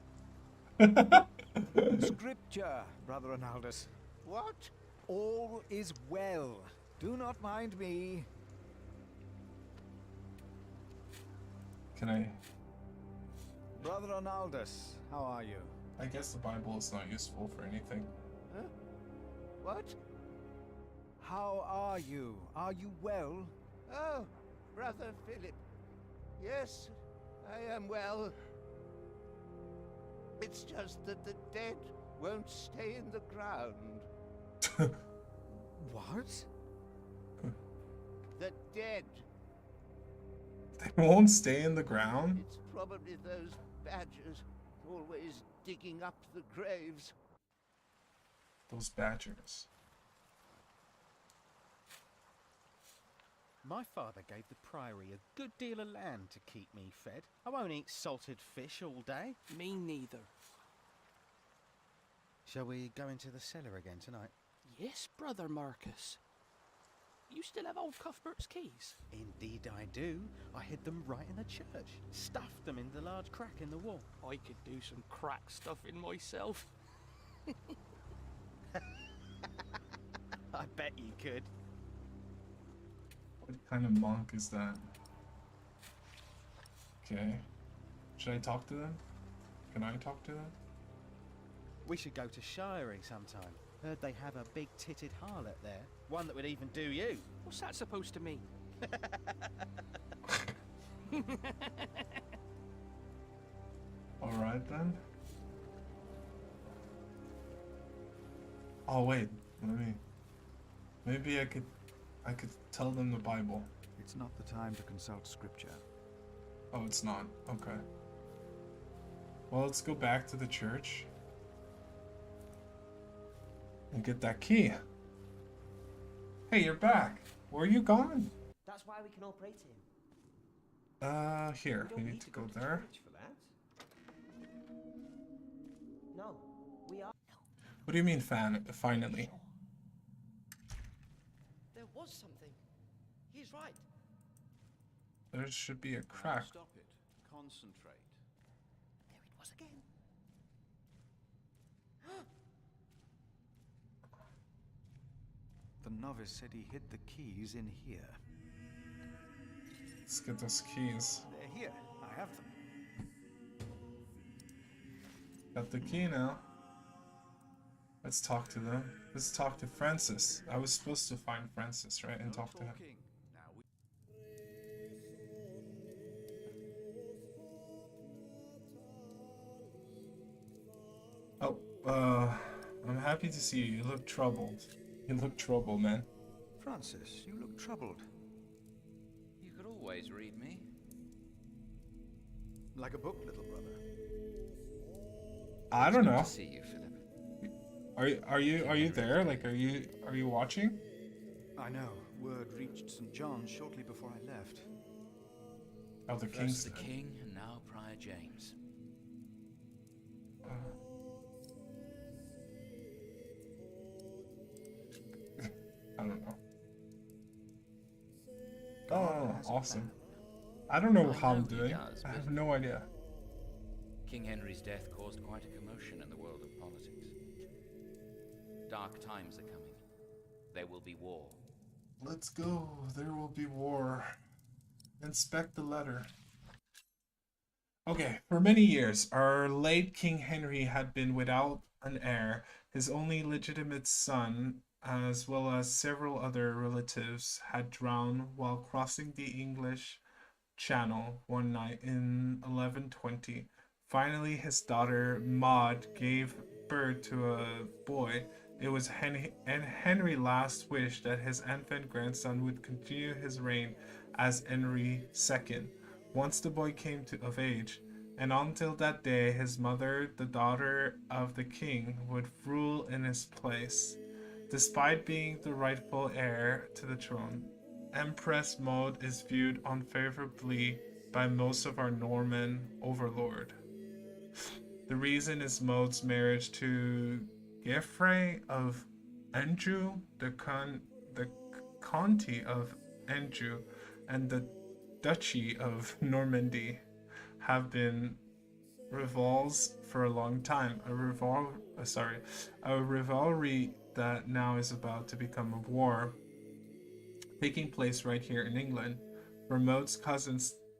Scripture, Brother Arnaldus. What? All is well. Do not mind me. Can I... Brother Arnaldus, how are you? I guess the Bible is not useful for anything. Huh? What? How are you? Are you well? Oh, Brother Philip. Yes, I am well. It's just that the dead won't stay in the ground. What? The dead. They won't stay in the ground? It's probably those badgers always digging up the graves. Those badgers. My father gave the priory a good deal of land to keep me fed. I won't eat salted fish all day. Me neither. Shall we go into the cellar again tonight? Yes, Brother Marcus. You still have old Cuthbert's keys? Indeed I do. I hid them right in the church. Stuffed them in the large crack in the wall. I could do some crack stuffing myself. I bet you could. What kind of monk is that? Okay. Should I talk to them? Can I talk to them? We should go to Shirey sometime. Heard they have a big-titted harlot there. One that would even do you. What's that supposed to mean? Alright then. Oh wait, maybe I could tell them the Bible. It's not the time to consult scripture. Oh, it's not. Okay. Well, let's go back to the church and get that key. Hey, you're back. Where are you gone? That's why we can all pray to him. Here. We need to go there. For that. No, we are. What do you mean, finally? There was something. He's right. There should be a crack. Stop it. Concentrate. There it was again. The novice said he hid the keys in here. Let's get those keys. They're here. I have them. Got the key now. Let's talk to them. Let's talk to Francis. I was supposed to find Francis, right? And talk to him. Oh, I'm happy to see you. You look troubled. You look troubled, man. Francis, you look troubled. You could always read me. Like a book, little brother. I don't know. Good to see you, Philip. Are you there? Like, are you watching? I know. Word reached St. John's shortly before I left. Oh, the First king's the dead. king, and now Prior James. don't know. Oh, awesome. I don't know how I'm doing. I have no idea. King Henry's death caused quite a commotion in the world of politics. Dark times are coming. There will be war. Let's go. There will be war. Inspect the letter. Okay, for many years, our late King Henry had been without an heir. His only legitimate son, as well as several other relatives, had drowned while crossing the English Channel one night in 1120. Finally, his daughter Maud gave birth to a boy. It was Henry's last wish that his infant grandson would continue his reign as Henry II once the boy came of age, and until that day his mother, the daughter of the king, would rule in his place. Despite being the rightful heir to the throne, Empress Maud is viewed unfavorably by most of our Norman overlord. The reason is Maud's marriage to Geoffrey of Anjou, the County of Anjou, and the Duchy of Normandy have been rivals for a long time. A rivalry that now is about to become a war, taking place right here in England, where Maud's cousin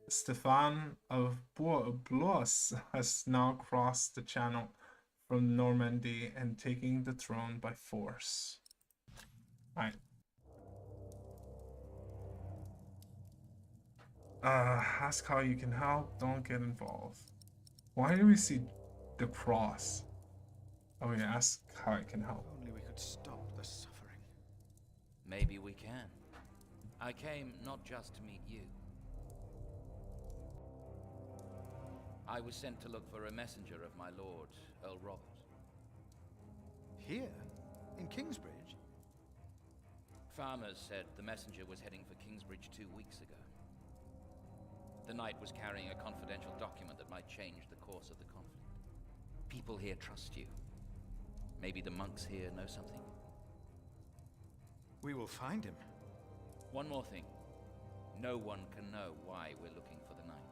Stefan of Blois has now crossed the channel from Normandy and taking the throne by force. Alright. Ask how you can help, don't get involved. Why do we see the cross? Oh yeah, ask how I can help. Only we could stop the suffering. Maybe we can. I came not just to meet you. I was sent to look for a messenger of my lord, Earl Robert. Here? In Kingsbridge? Farmers said the messenger was heading for Kingsbridge 2 weeks ago. The knight was carrying a confidential document that might change the course of the conflict. People here trust you. Maybe the monks here know something? We will find him. One more thing. No one can know why we're looking for the knight.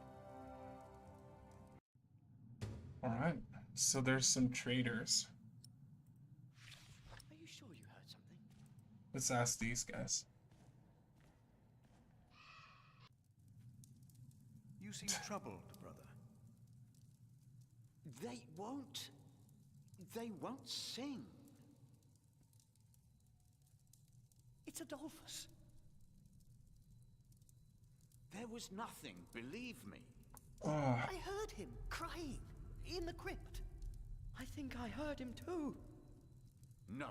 Alright, so there's some traitors. Are you sure you heard something? Let's ask these guys. You seem troubled, brother. They won't sing. It's Adolphus. There was nothing, believe me. I heard him crying in the crypt. I think I heard him too. No,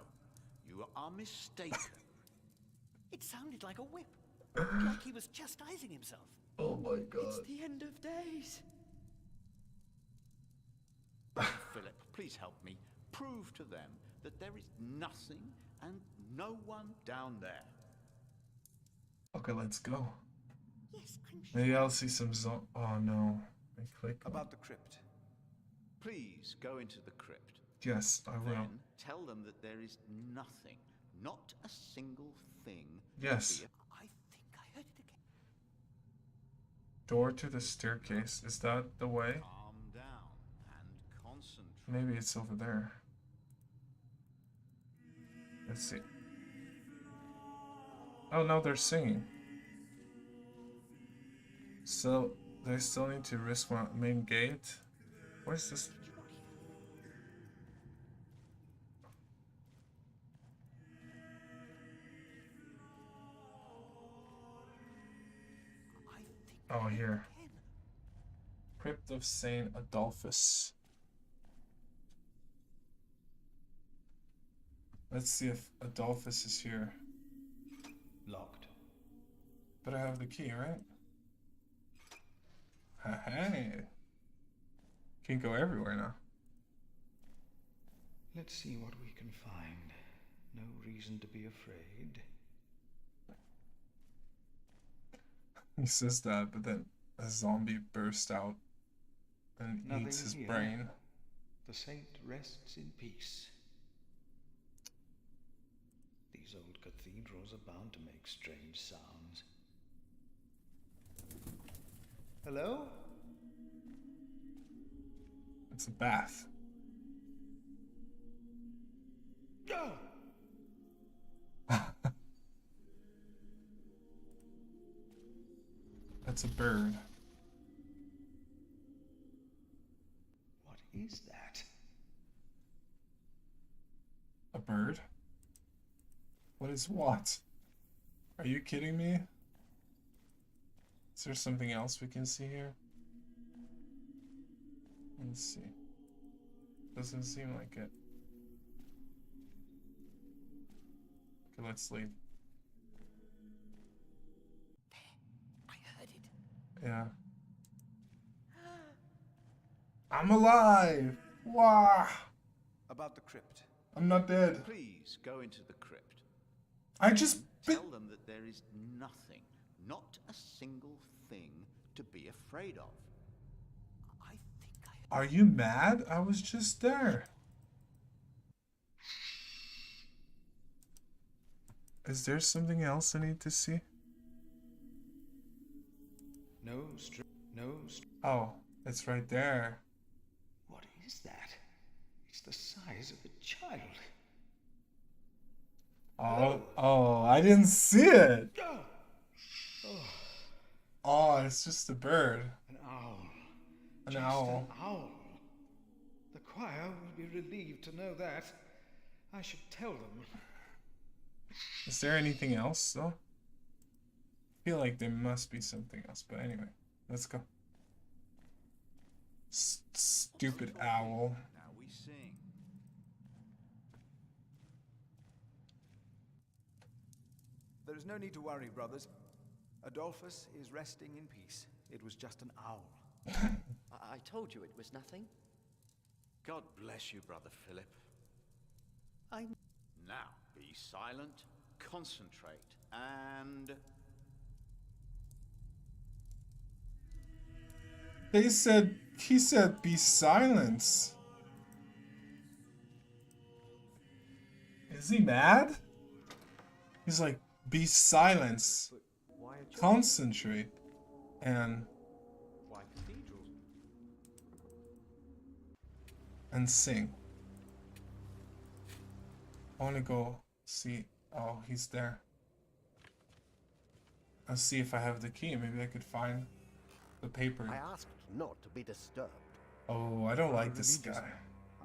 you are mistaken. It sounded like a whip, like he was chastising himself. Oh my god. It's the end of days. Philip, please help me. Prove to them that there is nothing and no one down there. Okay, let's go. Yes, I'm sure. Maybe I'll see some oh no. I click About the crypt. Please go into the crypt. Yes, I will. Then tell them that there is nothing, not a single thing. Yes. I think I heard it again. Door to the staircase. Is that the way? Calm down and concentrate. Maybe it's over there. Let's see. Oh, no, they're singing. So, they still need to risk my main gate. Where's this? Oh, here. Crypt of Saint Adolphus. Let's see if Adolphus is here. Locked. But I have the key, right? Hey. Can go everywhere now. Let's see what we can find. No reason to be afraid. He says that, but then a zombie bursts out and Nothing eats his here. brain. The saint rests in peace. The These old cathedrals are bound to make strange sounds. Hello? It's a bath. That's a bird. What is that? A bird? What is what? Are you kidding me? Is there something else we can see here? Let's see. Doesn't seem like it. Okay, let's leave. I heard it. Yeah. I'm alive! Wow! About the crypt. I'm not dead. Please go into the crypt. I just tell them that there is nothing, not a single thing to be afraid of. Are you mad? I was just there. Is there something else I need to see? Oh, it's right there. What is that? It's the size of a child. Oh, I didn't see it. Oh, it's just a bird. An owl. An owl. An owl. The choir will be relieved to know that. I should tell them. Is there anything else, though? I feel like there must be something else, but anyway, let's go. Stupid owl. Now we sing. There is no need to worry, brothers. Adolphus is resting in peace. It was just an owl. I told you it was nothing. God bless you, Brother Philip. Now, be silent, concentrate, and... He said, be silent. Is he mad? He's like, be silent. Concentrate. And... Why cathedrals? And sing. I want to go see. Oh, he's there. I'll see if I have the key. Maybe I could find the paper. I asked not to be disturbed. Oh, I don't like this guy.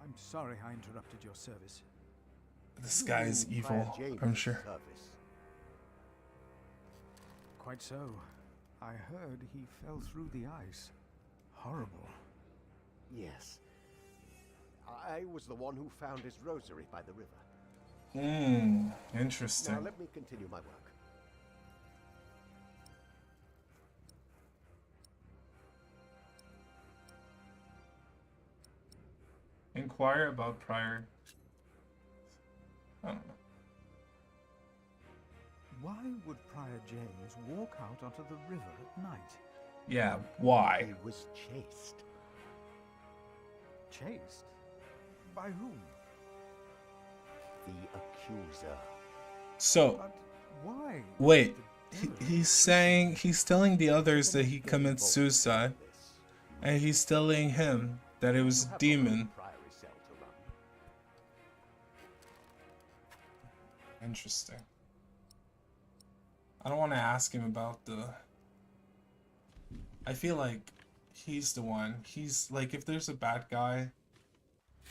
I'm sorry I interrupted your service. This guy is evil, I'm sure. Quite so. I heard he fell through the ice. Horrible. Yes. I was the one who found his rosary by the river. Interesting. Now let me continue my work. Inquire about prior. I don't know. Why would Prior James walk out onto the river at night? Yeah, why? He was chased. Chased? By whom? The accuser. So, But why? wait. He's telling the others that he commits suicide, and he's telling him that it was a demon. Interesting. I don't want to ask him about the... I feel like he's the one. He's like, if there's a bad guy,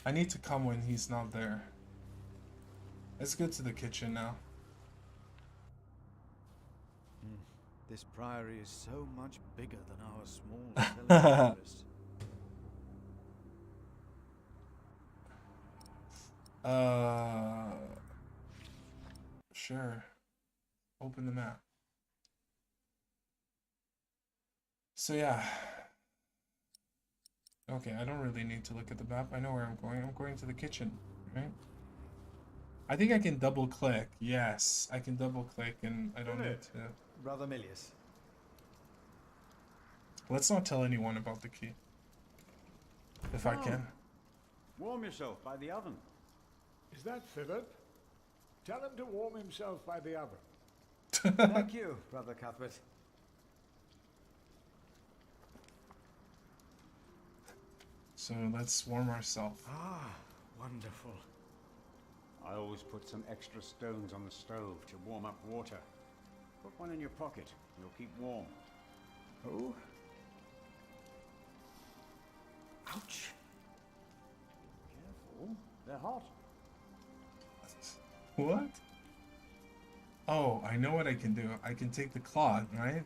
I need to come when he's not there. Let's go to the kitchen now. This priory is so much bigger than our small village. Sure. Open the map. So yeah. Okay, I don't really need to look at the map. I know where I'm going. I'm going to the kitchen, right? I think I can double click. Yes, I can double click and I don't need to... Brother Milius. Let's not tell anyone about the key. If I can. Warm yourself by the oven. Is that Philip? Tell him to warm himself by the oven. Thank you, Brother Cuthbert. So let's warm ourselves. Ah, wonderful. I always put some extra stones on the stove to warm up water. Put one in your pocket. You'll keep warm. Oh? Ouch. Careful. They're hot. What? Oh, I know what I can do. I can take the cloth, right?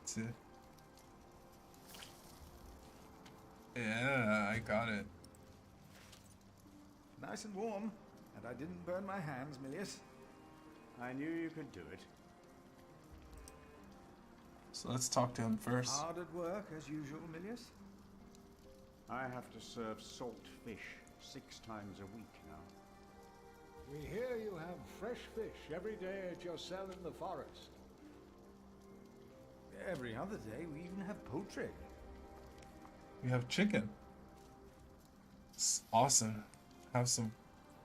Yeah, I got it. Nice and warm, and I didn't burn my hands, Milius. I knew you could do it. So let's talk to him first. Hard at work, as usual, Milius? I have to serve salt fish 6 times a week now. We hear you have fresh fish every day at your cell in the forest. Every other day, we even have poultry. We have chicken. It's awesome. Have some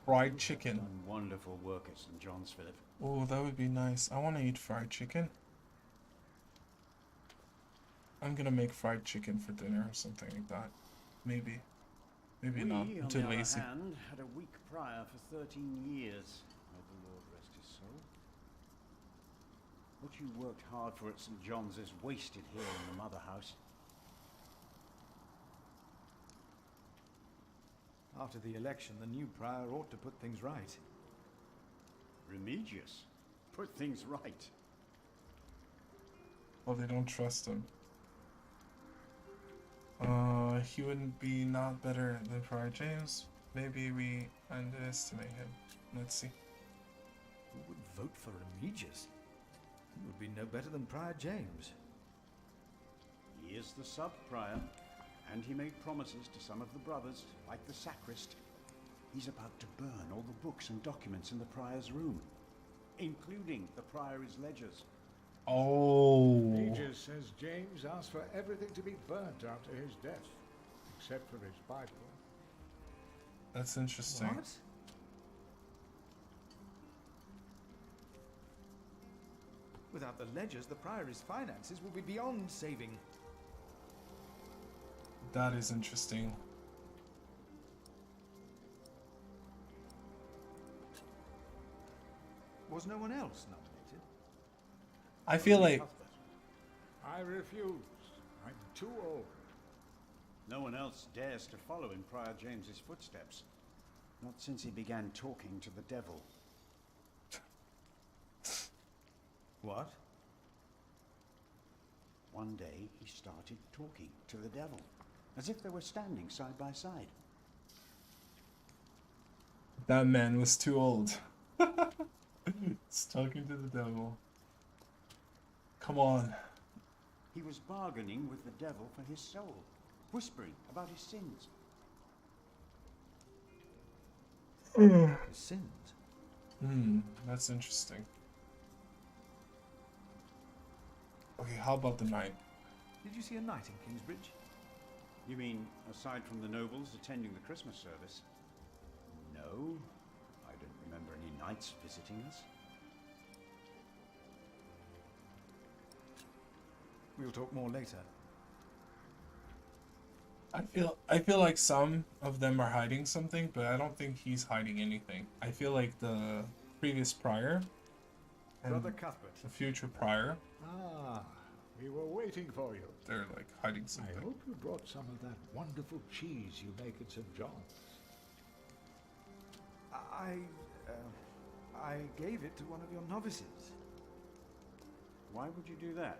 fried chicken. Done wonderful work at St. John's, Philip. Oh, that would be nice. I want to eat fried chicken. I'm gonna make fried chicken for dinner or something like that. Maybe. Maybe not. I'm too lazy. On the other hand, had a weak prior for 13 years. May the Lord rest his soul. What you worked hard for at St. John's is wasted here in the mother house. After the election, the new prior ought to put things right. Remigius? Put things right? Well, they don't trust him. He wouldn't be not better than Prior James. Maybe we underestimate him. Let's see. Who would vote for Remigius? He would be no better than Prior James. He is the sub-prior, and he made promises to some of the brothers, like the sacrist. He's about to burn all the books and documents in the prior's room, including the priory's ledgers. Oh. Regis says James asked for everything to be burnt after his death, except for his Bible. That's interesting. What? Without the ledgers, the priory's finances will be beyond saving. That is interesting. Was no one else nominated? I feel like... I refuse. I'm too old. No one else dares to follow in Prior James's footsteps. Not since he began talking to the devil. What? One day he started talking to the devil, as if they were standing side by side. That man was too old. He's talking to the devil. Come on. He was bargaining with the devil for his soul, whispering about his sins. His sins? That's interesting. Okay, how about the knight? Did you see a knight in Kingsbridge? You mean, aside from the nobles attending the Christmas service? No, I don't remember any knights visiting us. We'll talk more later. I feel like some of them are hiding something, but I don't think he's hiding anything. I feel like the previous prior and Brother Cuthbert. the future prior, Ah, we were waiting for you. they're like hiding something. I hope you brought some of that wonderful cheese you make at St. John's. I gave it to one of your novices. Why would you do that?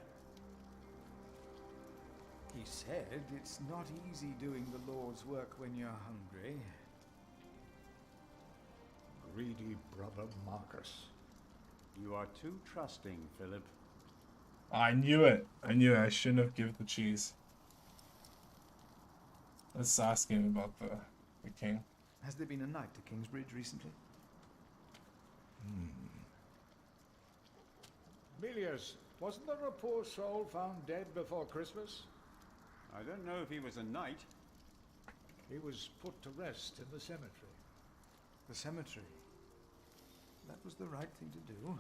He said it's not easy doing the Lord's work when you're hungry. Greedy brother Marcus. You are too trusting, Philip. I knew it. I knew it. I shouldn't have given the cheese. Let's ask him about the king. Has there been a knight to Kingsbridge recently? Milius, wasn't there a poor soul found dead before Christmas? I don't know if he was a knight. He was put to rest in the cemetery. The cemetery? That was the right thing to do.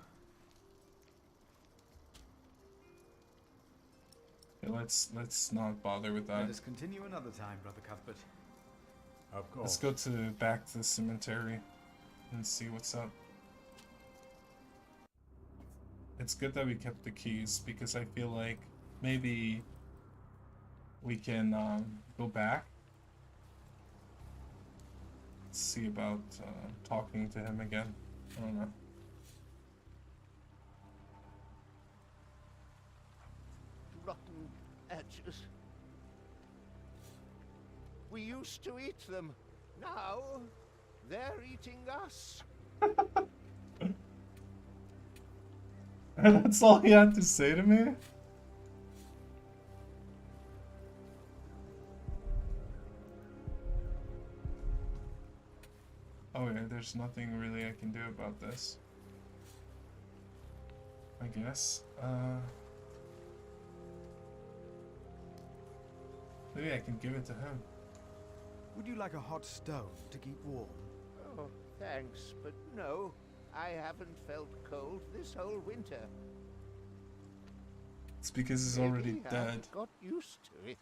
Okay, let's not bother with that. Let us continue another time, Brother Cuthbert. Of course. Let's go back to the cemetery and see what's up. It's good that we kept the keys because I feel like maybe we can go back. See about talking to him again. I don't know. Rotten edges. We used to eat them. Now, they're eating us. That's all he had to say to me? Oh yeah, there's nothing really I can do about this. I guess. Maybe I can give it to him. Would you like a hot stone to keep warm? Oh, thanks, but no. I haven't felt cold this whole winter. It's because he's Maybe already dead. I've got used to it.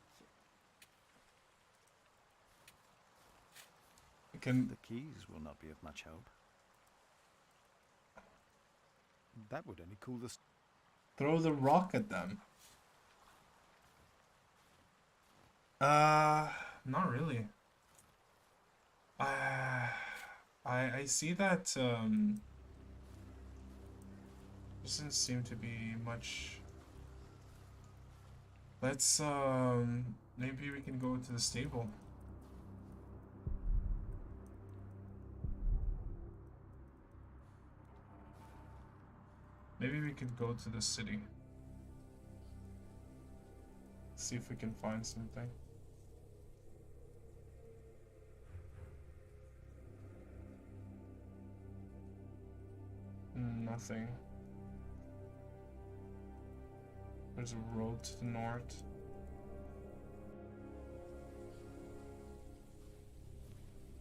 The keys will not be of much help. That would only cool the... Throw the rock at them. Not really. I see that doesn't seem to be much. Let's maybe we can go to the stable. Maybe we could go to the city. See if we can find something. Nothing. There's a road to the north.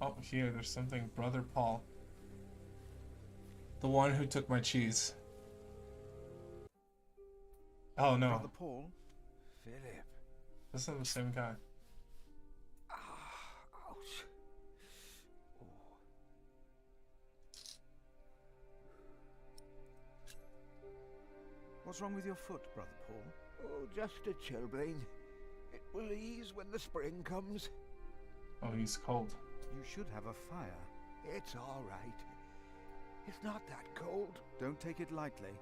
Oh, here, there's something. Brother Paul. The one who took my cheese. Oh no. Brother Paul? Philip. This is the same guy. Ouch. What's wrong with your foot, Brother Paul? Oh, just a chilblain. It will ease when the spring comes. Oh, he's cold. You should have a fire. It's all right. It's not that cold. Don't take it lightly.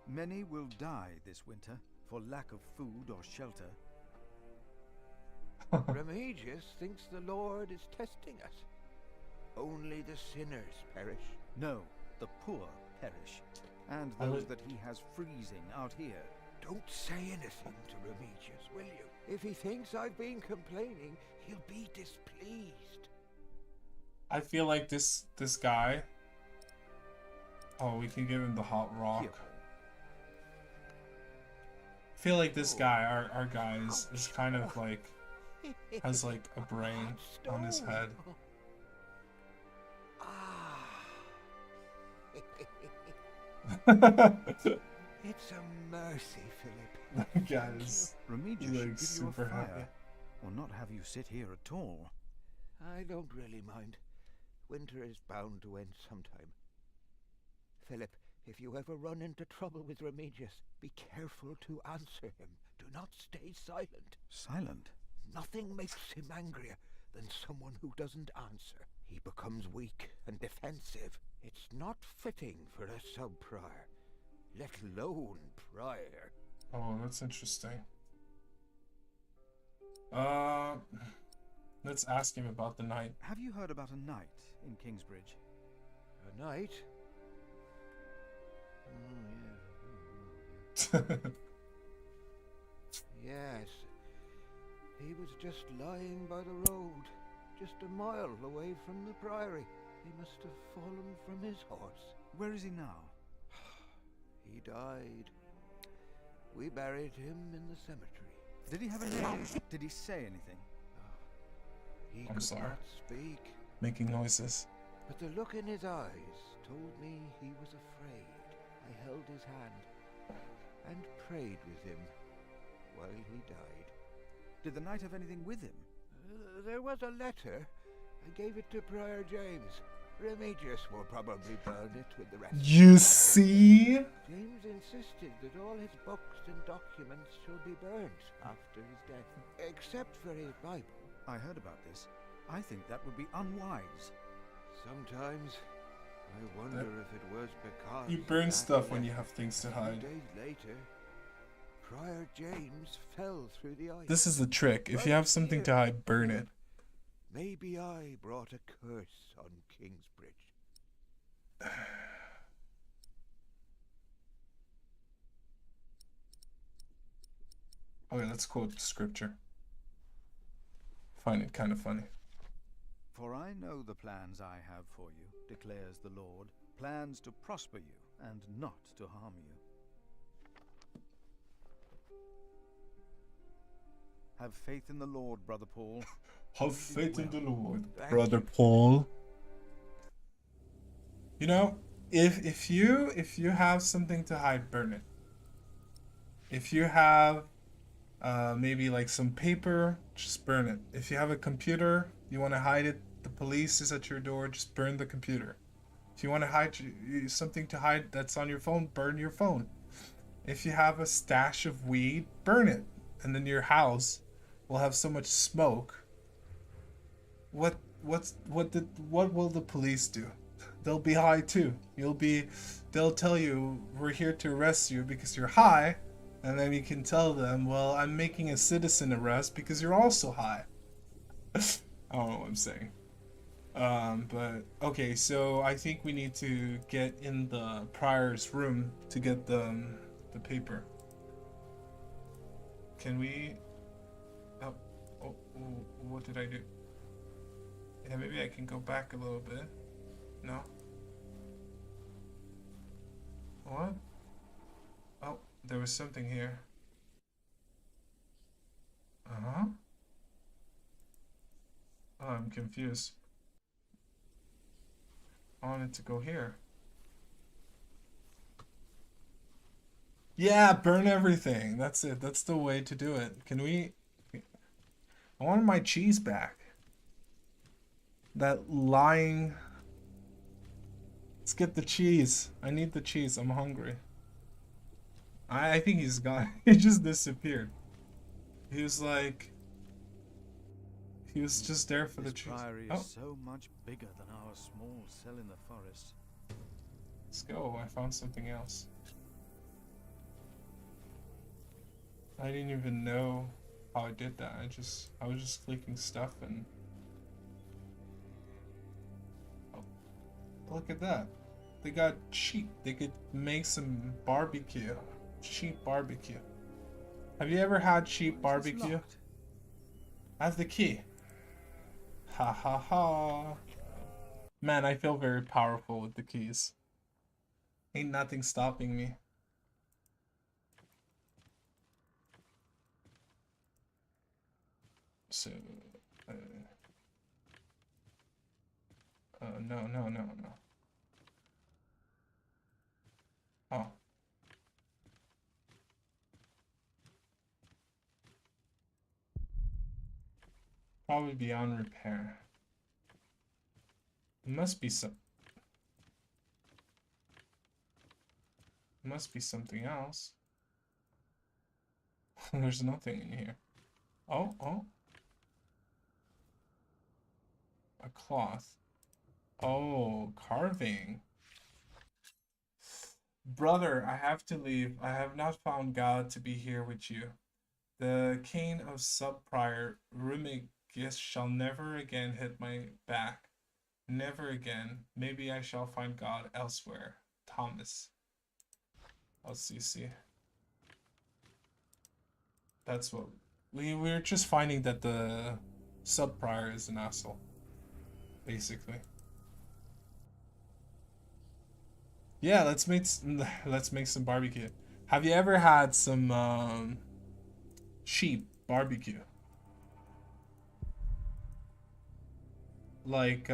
Many will die this winter for lack of food or shelter. Remigius thinks the Lord is testing us. Only the sinners perish. No, the poor perish. And those that he has freezing out here. Don't say anything to Remigius, will you? If he thinks I've been complaining, he'll be displeased. I feel like this guy. Oh, we can give him the hot rock. Here. I feel like this guy, our guy, is kind of like has like a brain on his head. It's a mercy, Philip. That guy's Remigius like should give you a super fire, happy. or not have you sit here at all. I don't really mind. Winter is bound to end sometime. Philip, if you ever run into trouble with Remigius, be careful to answer him. Do not stay silent. Silent? Nothing makes him angrier than someone who doesn't answer. He becomes weak and defensive. It's not fitting for a sub-prior, let alone prior. Oh, that's interesting. Let's ask him about the night. Have you heard about a knight in Kingsbridge? A knight? Oh, yeah. Yes. He was just lying by the road, just a mile away from the priory. He must have fallen from his horse. Where is he now? He died. We buried him in the cemetery. Did he have a name? Did he say anything? He I'm could sorry. not speak, Making noises. but the look in his eyes told me he was afraid. I held his hand and prayed with him while he died. Did the knight have anything with him? There was a letter. I gave it to Prior James. Remigius will probably burn it with the rest. You see? James insisted that all his books and documents should be burnt after his death, except for his Bible. I heard about this. I think that would be unwise. Sometimes I wonder if it was because You burn that stuff when you letter. have things to A hide. few days later, Prior James fell through the ice. This is the trick. If you have something to hide, burn it. Maybe I brought a curse on Kingsbridge. Okay, let's quote scripture. Find it kind of funny. For I know the plans I have for you, declares the Lord, plans to prosper you and not to harm you. Have faith in the Lord, Brother Paul. Have faith in the Lord, Thank Brother Paul. You know, if you have something to hide, burn it. If you have maybe like some paper, just burn it. If you have a computer, you want to hide it, the police is at your door, just burn the computer. If you want to hide something to hide that's on your phone, burn your phone. If you have a stash of weed, burn it. And then your house will have so much smoke. What will the police do? They'll be high too. They'll tell you, we're here to arrest you because you're high. And then you can tell them, well, I'm making a citizen arrest because you're also high. I don't know what I'm saying. But okay, so I think we need to get in the prior's room to get the paper. Can we? Oh, what did I do? Yeah, maybe I can go back a little bit. No. What? Oh, there was something here. Uh-huh. Oh, I'm confused. I wanted to go here. Yeah, burn everything. That's it. That's the way to do it. Can we... I want my cheese back. That lying... Let's get the cheese. I need the cheese. I'm hungry. I think he's gone. He just disappeared. He was like... He was just there for the This cheese. priory Oh, is so much bigger than our small cell in the forest. let's go. I found something else. I didn't even know how I did that. I was just clicking stuff and... Oh, look at that. They got sheep. They could make some barbecue. Sheep barbecue. Have you ever had sheep barbecue? I have the key. Ha ha ha. Man, I feel very powerful with the keys. Ain't nothing stopping me. So, no. Oh. Probably beyond repair. It must be some... Must be something else. There's nothing in here. Oh. A cloth. Oh, carving. Brother, I have to leave. I have not found God to be here with you. The cane of sub-prior Remigius shall never again hit my back. Never again. Maybe I shall find God elsewhere. Thomas. LCC. That's what... We're just finding that the sub-prior is an asshole. Basically. Yeah, let's make some barbecue. Have you ever had some sheep barbecue? Like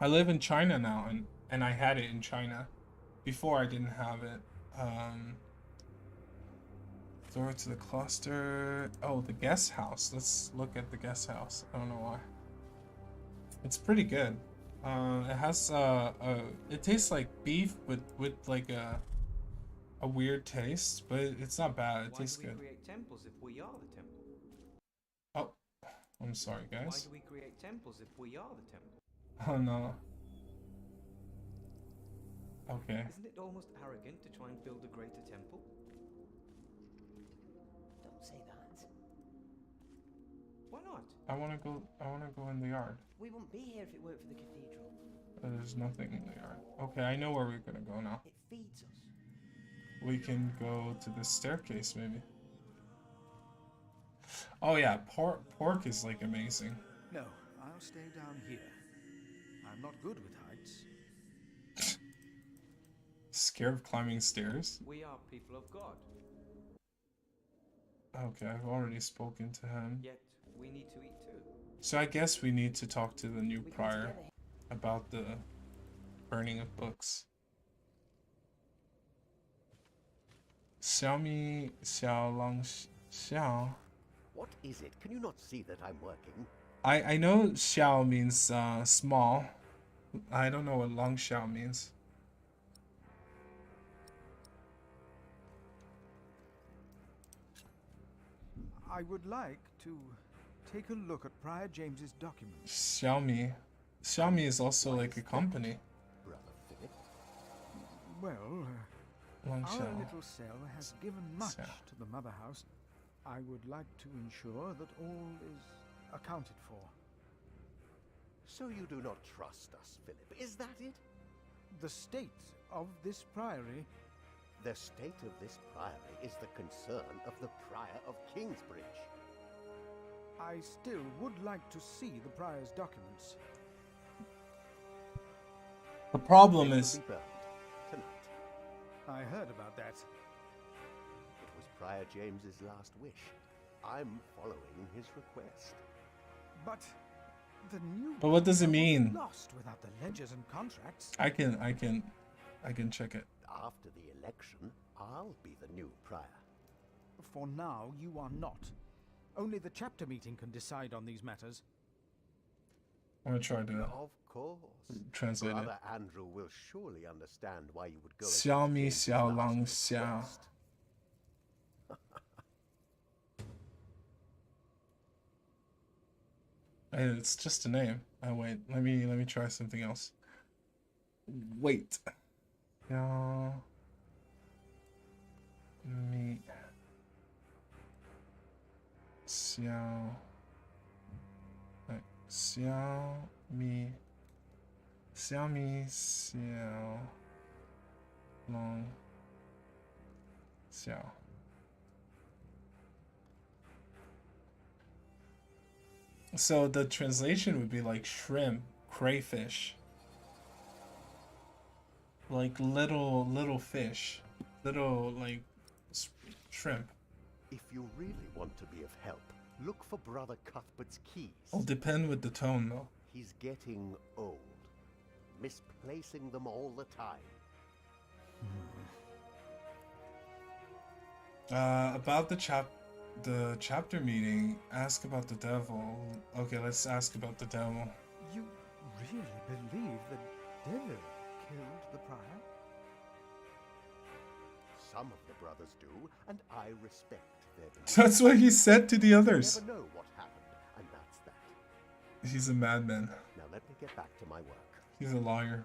I live in China now, and I had it in China. Before I didn't have it. Door to the cluster. Oh, the guest house. Let's look at the guest house. I don't know why. It's pretty good. It has it tastes like beef with like a weird taste, but it's not bad. It tastes good. Why do we create temples if we are the temple? Oh, I'm sorry, Why guys. do we create temples if we are the temple? Oh no. Okay. Isn't it almost arrogant to try and build a greater temple? Don't say that. Why not? I wanna go in the yard. We wouldn't be here if it weren't for the cathedral. There's nothing in the yard. Okay, I know where we're gonna go now. It feeds us. We can go to the staircase, maybe. Oh yeah, pork is like amazing. No, I'll stay down here. I'm not good with heights. Scared of climbing stairs? We are people of God. Okay, I've already spoken to him. Yet we need to eat too. So I guess we need to talk to the new prior about the burning of books. Xiaomi Xiaolong Xiao. What is it? Can you not see that I'm working? I know Xiao means small. I don't know what Long Xiao means. I would like to take a look at Prior James's documents. Xiaomi. Xiaomi is also like a company. Brother Philip. Well, Long our Xiao. little cell has given much Xiao. to the mother house. I would like to ensure that all is accounted for. So you do not trust us, Philip. Is that it? The state of this priory. The state of this priory is the concern of the Prior of Kingsbridge. I still would like to see the prior's documents. The problem They will is be burned tonight. I heard about that. It was Prior James's last wish. I'm following his request. But the new But what does it will be mean? lost without the ledgers and contracts. I can check it. After the election, I'll be the new prior. For now, you are not. Only the chapter meeting can decide on these matters. I'm gonna try to Of course. translate it. Brother Andrew will surely understand why you would go Xiaomi against James's Xiaolong last Xiao. request. It's just a name. Oh wait, let me try something else. Wait. Xiao Mi Xiao Xiaomi Xiao Long Xiao. So the translation would be like shrimp, crayfish. Like little fish. Little like shrimp. If you really want to be of help, look for Brother Cuthbert's keys. It'll depend with the tone though. He's getting old, misplacing them all the time. About the chapter meeting, ask about the devil. Okay, let's ask about the devil. You really believe the devil killed the prior? Some of the brothers do, and I respect their belief. That's what he said to the others. You never know what happened, and that's that. He's a madman. Now let me get back to my work. He's a liar.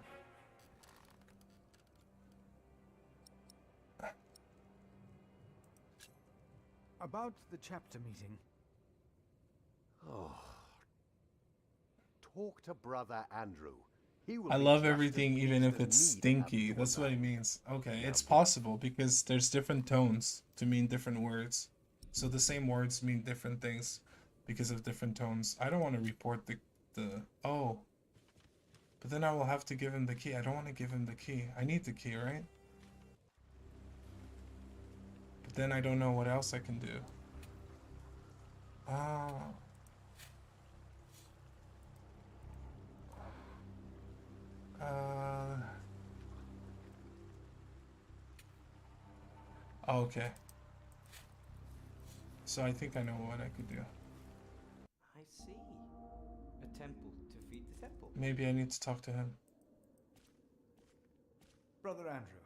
About the chapter meeting. Oh. Talk to Brother Andrew. He will I be love just as everything even pleased if as it's me to have stinky. you That's what alive. he means. Okay, it's possible because there's different tones to mean different words. So the same words mean different things because of different tones. I don't want to report the oh. But then I will have to give him the key. I don't want to give him the key. I need the key, right? But then I don't know what else I can do. Ah. Oh, okay. So I think I know what I could do. I see. A temple to feed the temple. Maybe I need to talk to him. Brother Andrew.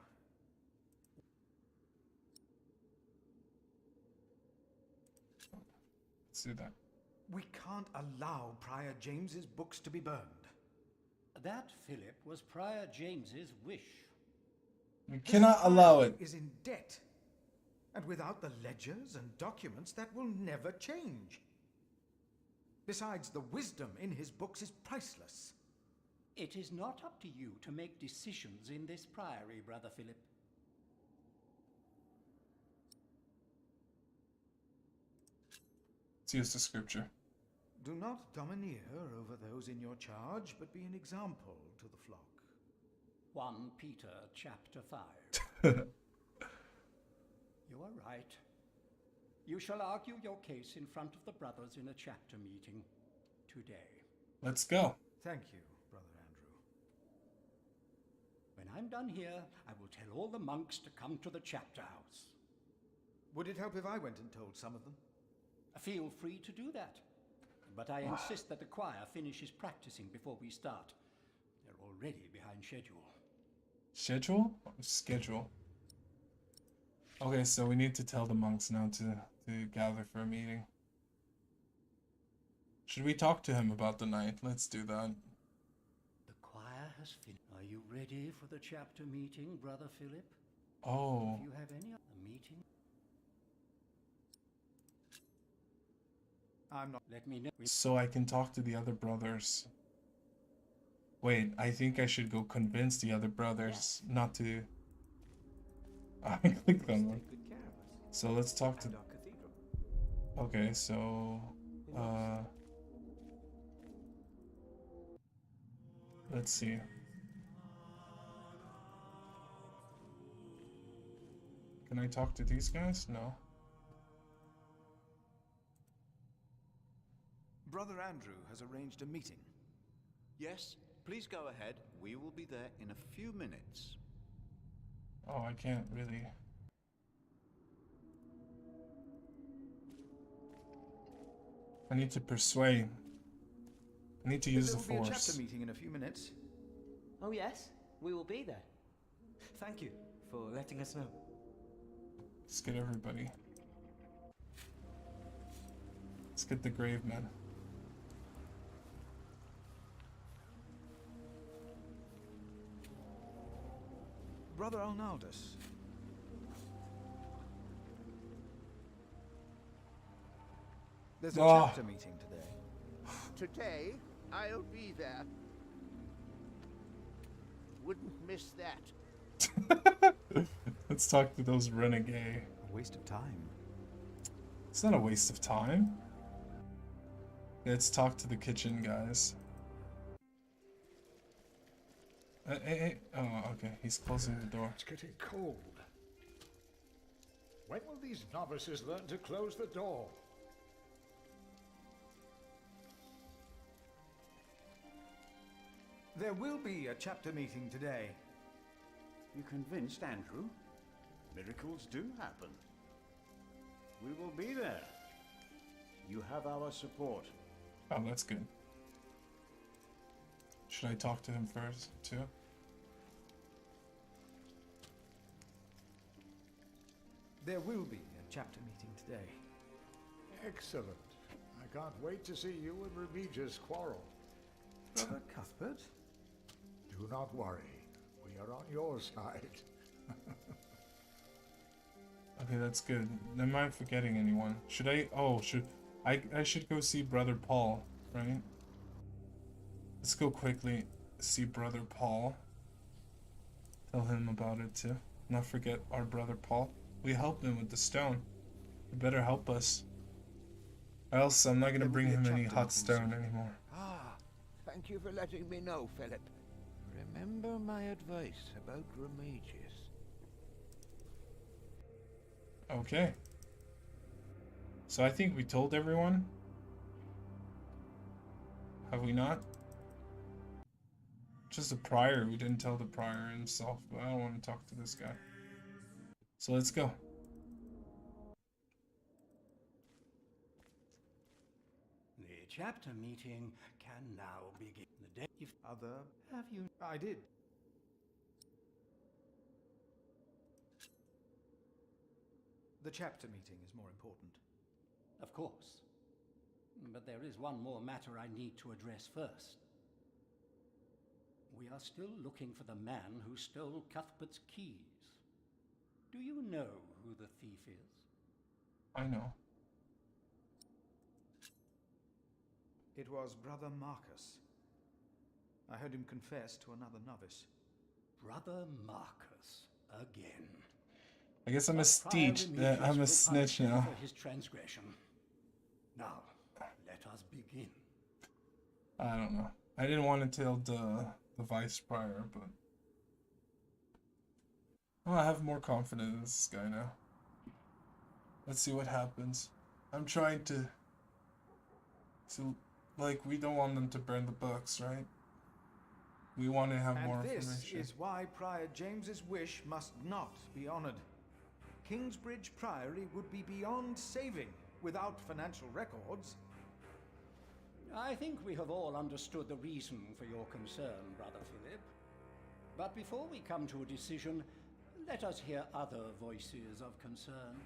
Let's do that. We can't allow Prior James's books to be burned. That, Philip, was Prior James's wish. We cannot allow it. Is in debt. And without the ledgers and documents, that will never change. Besides, the wisdom in his books is priceless. It is not up to you to make decisions in this priory, Brother Philip. Let's use the scripture. Do not domineer over those in your charge, but be an example to the flock. 1 Peter chapter 5. You are right. You shall argue your case in front of the brothers in a chapter meeting today. Let's go. Thank you, Brother Andrew. When I'm done here, I will tell all the monks to come to the chapter house. Would it help if I went and told some of them? Feel free to do that. But I insist that the choir finishes practicing before we start. They're already behind schedule. Schedule? Schedule. Okay, so we need to tell the monks now to gather for a meeting. Should we talk to him about the night? Let's do that. The choir has finished. Are you ready for the chapter meeting, Brother Philip? Oh. If you have any other meeting, I'm not. Let me know. So I can talk to the other brothers. Wait, I think I should go convince the other brothers not to. I clicked on one. So let's talk to. Okay, so let's see. Can I talk to these guys? No. Brother Andrew has arranged a meeting. Yes, please go ahead. We will be there in a few minutes. Oh, I can't really. I need to persuade. I need to use the There will be a force. chapter meeting in a few minutes. Oh yes, we will be there. Thank you for letting us know. Let's get everybody. Let's get the grave men. Brother Arnaldus. There's a chapter meeting today. Today, I'll be there. Wouldn't miss that. Let's talk to those renegade. A waste of time. It's not a waste of time. Let's talk to the kitchen guys. Hey. Oh, okay. He's closing the door. It's getting cold. When will these novices learn to close the door? There will be a chapter meeting today. You convinced Andrew? Miracles do happen. We will be there. You have our support. Oh, that's good. Should I talk to him first, too? There will be a chapter meeting today. Excellent. I can't wait to see you and Remigius quarrel. Brother Cuthbert? Do not worry. We are on your side. Okay, that's good. Am I forgetting anyone? Should I? Oh, I should go see Brother Paul, right? Let's go quickly see Brother Paul. Tell him about it too. Not forget our Brother Paul. We helped him with the stone. He better help us. Or else I'm not gonna bring him any hot stone anymore. Ah, thank you for letting me know, Philip. Remember my advice about Remigius. Okay. So I think we told everyone. Have we not? Just the prior. We didn't tell the prior himself, but I don't want to talk to this guy. So let's go. chapter meeting can now begin. The day if Other... have you... I did. The chapter meeting is more important. Of course. But there is one more matter I need to address first. We are still looking for the man who stole Cuthbert's keys. Do you know who the thief is? I know. It was Brother Marcus. I heard him confess to another novice. Brother Marcus, again. I guess I'm a I'm a snitch now. For his transgression. Now, let us begin. I don't know. I didn't want to tell the vice prior, but I have more confidence in this guy now. Let's see what happens. I'm trying to like, we don't want them to burn the books, right? We want to have more information. And this is why Prior James's wish must not be honored. Kingsbridge Priory would be beyond saving without financial records. I think we have all understood the reason for your concern, Brother Philip. But before we come to a decision, let us hear other voices of concern.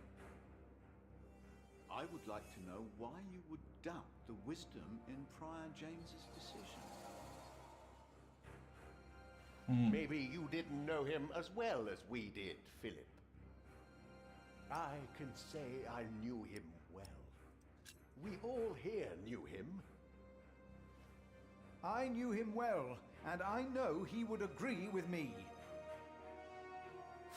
I would like to know why you would doubt the wisdom in Prior James's decision. Maybe you didn't know him as well as we did, Philip. I can say I knew him well. We all here knew him. I knew him well, and I know he would agree with me.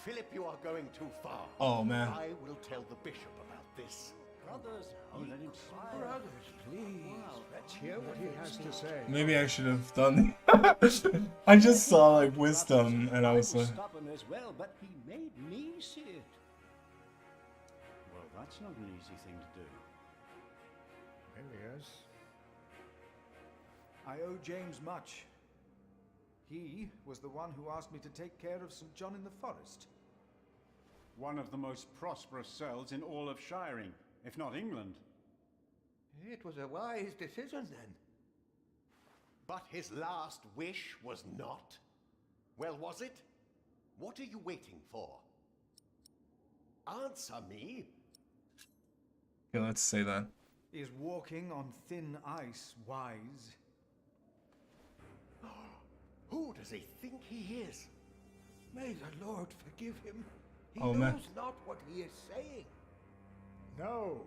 Philip, you are going too far. Oh, man. I will tell the bishop about this. Brothers, let him speak. Brothers, please. Let's hear what he has to say. Maybe I should have done. I just saw like wisdom, and I was like, stubborn as well, but he made me see it. Well, that's not an easy thing to do. Maybe yes. I owe James much. He was the one who asked me to take care of St. John in the Forest. One of the most prosperous cells in all of Shiring, if not England. It was a wise decision then. But his last wish was not. Well, was it? What are you waiting for? Answer me. okay, let's say that. Is walking on thin ice wise? Who does he think he is? May the Lord forgive him. He Oh, knows man. not what he is saying. No.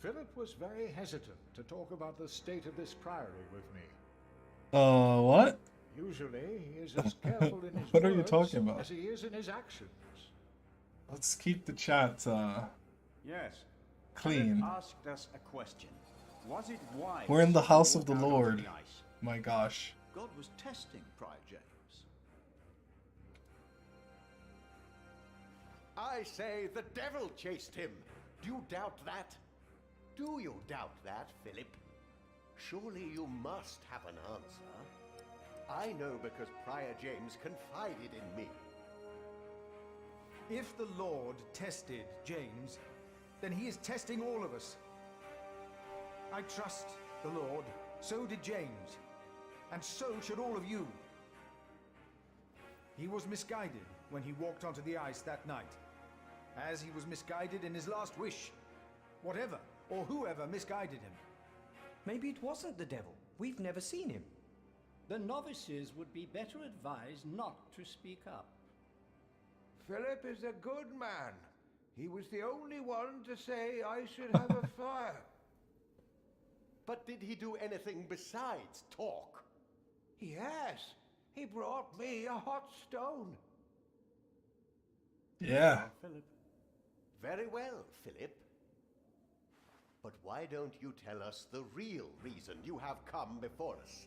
Philip was very hesitant to talk about the state of this priory with me. What? Usually, he is as careful in his What are you words talking about? as he is in his actions. Let's keep the chat Yes. clean. Philip asked us a question. Was it wise? We're in the to house of walk the out onto Lord. the ice? My gosh. God was testing Prior James. I say the devil chased him. Do you doubt that? Do you doubt that, Philip? Surely you must have an answer. I know because Prior James confided in me. If the Lord tested James, then he is testing all of us. I trust the Lord. So did James. And so should all of you. He was misguided when he walked onto the ice that night, as he was misguided in his last wish. Whatever or whoever misguided him. Maybe it wasn't the devil. We've never seen him. The novices would be better advised not to speak up. Philip is a good man. He was the only one to say I should have a fire. But did he do anything besides talk? Yes, he brought me a hot stone. Yeah. Philip. Very well, Philip. But why don't you tell us the real reason you have come before us?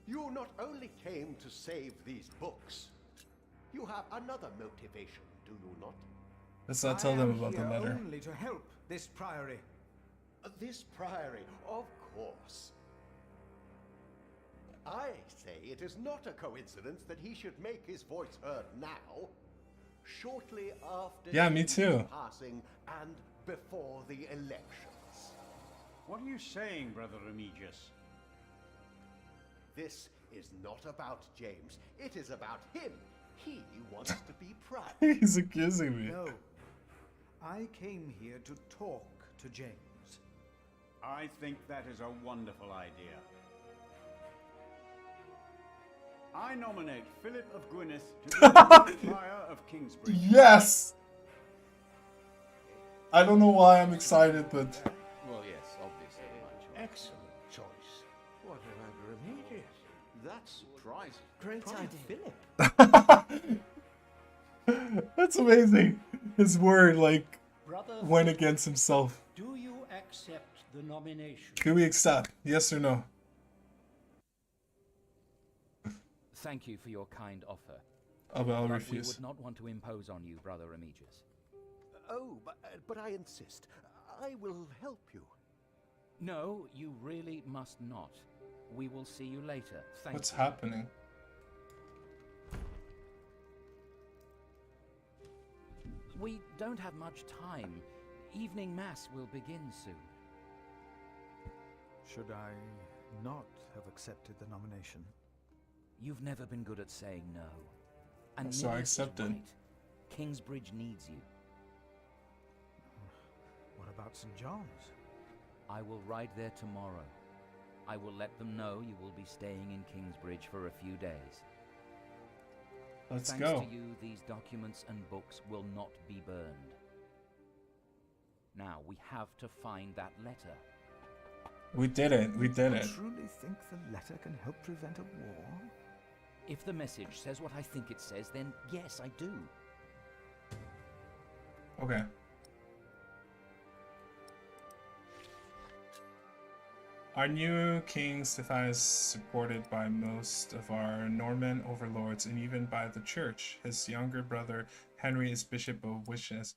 You not only came to save these books, you have another motivation, do you not? Let's not tell them about the I am here letter. only to help this priory. This priory, of course. I say it is not a coincidence that he should make his voice heard now, shortly after Yeah, me too. passing and before the elections. What are you saying, Brother Remigius? This is not about James. It is about him. He wants to be prime. He's accusing me. No. I came here to talk to James. I think that is a wonderful idea. I nominate Philip of Gwynedd to be the Prior of Kingsbridge. Yes! I don't know why I'm excited, but... Well, yes, obviously. Excellent choice. What about Remigius? That's surprising. Great Prime idea. Philip. That's amazing. His word, like, Brother went Philip, against himself. Do you accept the nomination? Can we accept? Yes or no? Thank you for your kind offer. Oh, but I'll But refuse. we would not want to impose on you, Brother Remigius. Oh, but I insist. I will help you. No, you really must not. We will see you later. Thank What's you. happening? We don't have much time. Evening Mass will begin soon. Should I not have accepted the nomination? You've never been good at saying no. And So I Milius is accepted. right. Kingsbridge needs you. What about St. John's? I will ride there tomorrow. I will let them know you will be staying in Kingsbridge for a few days. Let's Thanks go. to you, these documents and books will not be burned. Now, we have to find that letter. We did it. We did You it. truly think the letter can help prevent a war? If the message says what I think it says, then yes, I do. Okay. Our new king Stefan is supported by most of our Norman overlords and even by the church. His younger brother Henry is Bishop of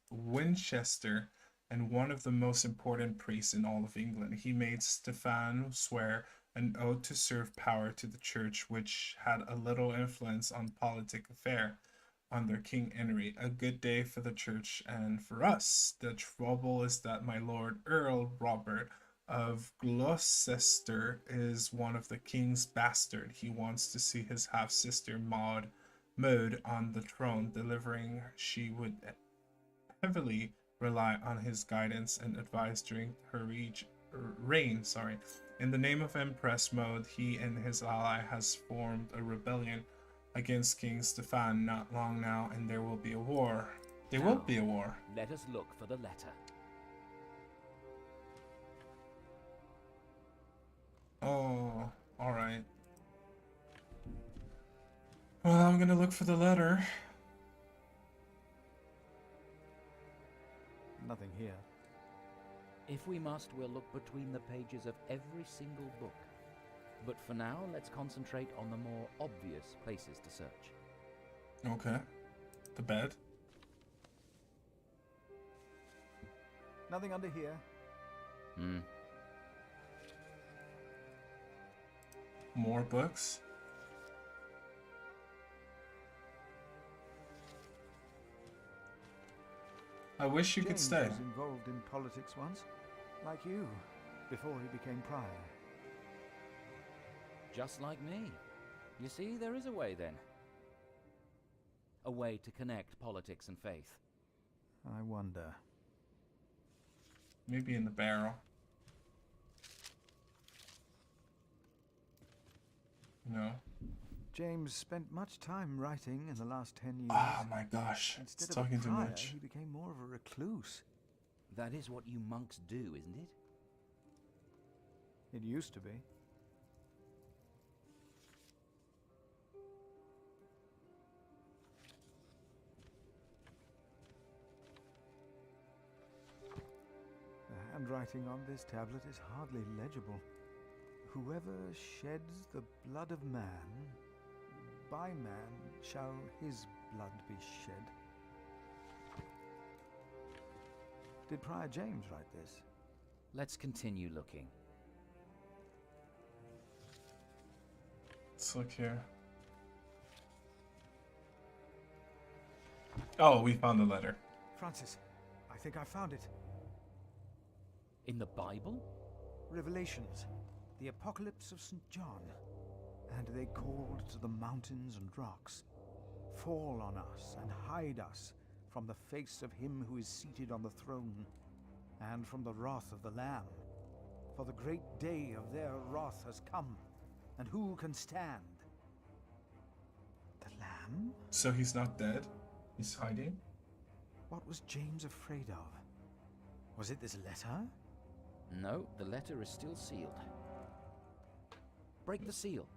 Winchester and one of the most important priests in all of England. He made Stefan swear an oath to serve power to the church, which had a little influence on politic affair under King Henry. A good day for the church and for us. The trouble is that my lord Earl Robert of Gloucester is one of the king's bastard. He wants to see his half-sister Maud on the throne, delivering she would heavily rely on his guidance and advice during her reign. In the name of Empress Maud, he and his ally has formed a rebellion against King Stefan not long now, and there will be a war. There will be a war. Let us look for the letter. Oh, alright. Well, I'm gonna look for the letter. Nothing here. If we must, we'll look between the pages of every single book. But for now, let's concentrate on the more obvious places to search. Okay. The bed. Nothing under here. Hmm. More books. I wish you could James stay. was involved in politics once, like you, before he became prior. Just like me. You see, there is a way then. A way to connect politics and faith. I wonder. Maybe in the barrel. No. James spent much time writing in the last 10 years. Oh my gosh, Instead it's of a talking too prior, much. he became more of a recluse. That is what you monks do, isn't it? It used to be. The handwriting on this tablet is hardly legible. Whoever sheds the blood of man, by man shall his blood be shed. Did Prior James write this? Let's continue looking. Let's look here. Oh, we found the letter. Francis, I think I found it. In the Bible? Revelations, the Apocalypse of St. John. And they called to the mountains and rocks, "Fall on us and hide us from the face of him who is seated on the throne, and from the wrath of the Lamb. For the great day of their wrath has come, and who can stand?" The Lamb? So he's not dead? He's hiding? What was James afraid of? Was it this letter? No, the letter is still sealed. Break the seal.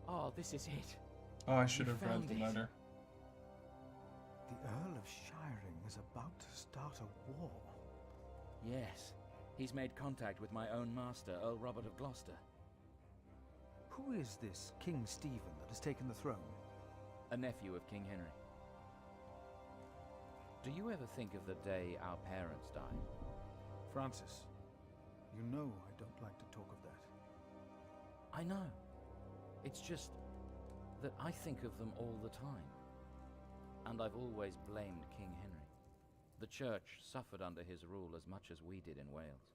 Oh, this is it. Oh, I should You have read found the it. letter. The Earl of Shiring is about to start a war. Yes. He's made contact with my own master, Earl Robert of Gloucester. Who is this King Stephen that has taken the throne? A nephew of King Henry. Do you ever think of the day our parents died? Francis, you know I don't like to talk of that. I know. It's just that I think of them all the time. And I've always blamed King Henry. The church suffered under his rule as much as we did in Wales.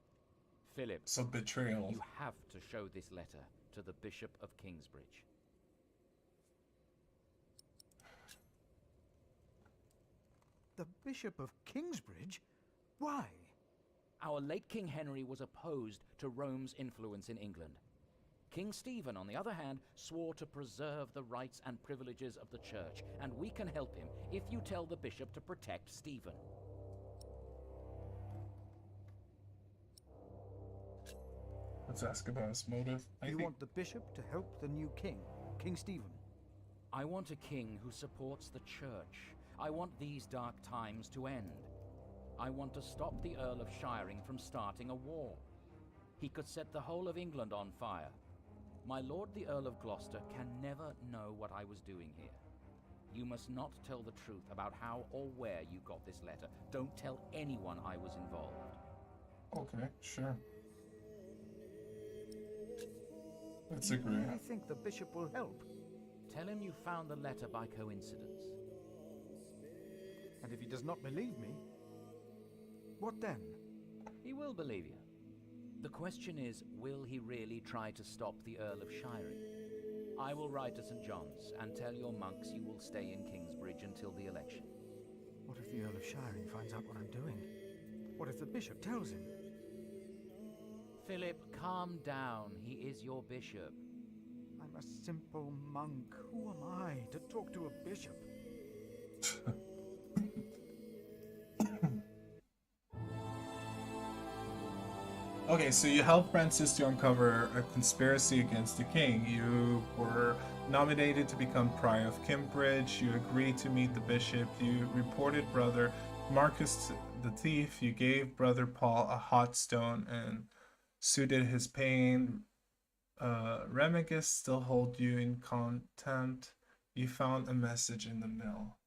Philip, So betrayal. you have to show this letter to the Bishop of Kingsbridge. The Bishop of Kingsbridge? Why? Our late King Henry was opposed to Rome's influence in England. King Stephen, on the other hand, swore to preserve the rights and privileges of the church, and we can help him if you tell the bishop to protect Stephen. Let's ask about his motive. You want the bishop to help the new king, King Stephen? I want a king who supports the church. I want these dark times to end. I want to stop the Earl of Shiring from starting a war. He could set the whole of England on fire. My lord the Earl of Gloucester can never know what I was doing here. You must not tell the truth about how or where you got this letter. Don't tell anyone I was involved. Okay, sure. Let's agree. I think the bishop will help. Tell him you found the letter by coincidence. And if he does not believe me, what then? He will believe you. The question is, will he really try to stop the Earl of Shiring? I will ride to St. John's and tell your monks you will stay in Kingsbridge until the election. What if the Earl of Shiring finds out what I'm doing? What if the bishop tells him? Philip, calm down. He is your bishop. I'm a simple monk. Who am I to talk to a bishop? Okay, so you helped Francis to uncover a conspiracy against the king. You were nominated to become Prior of Kingsbridge. You agreed to meet the bishop. You reported Brother Marcus the thief. You gave Brother Paul a hot stone and soothed his pain. Remigus still hold you in contempt. You found a message in the mill.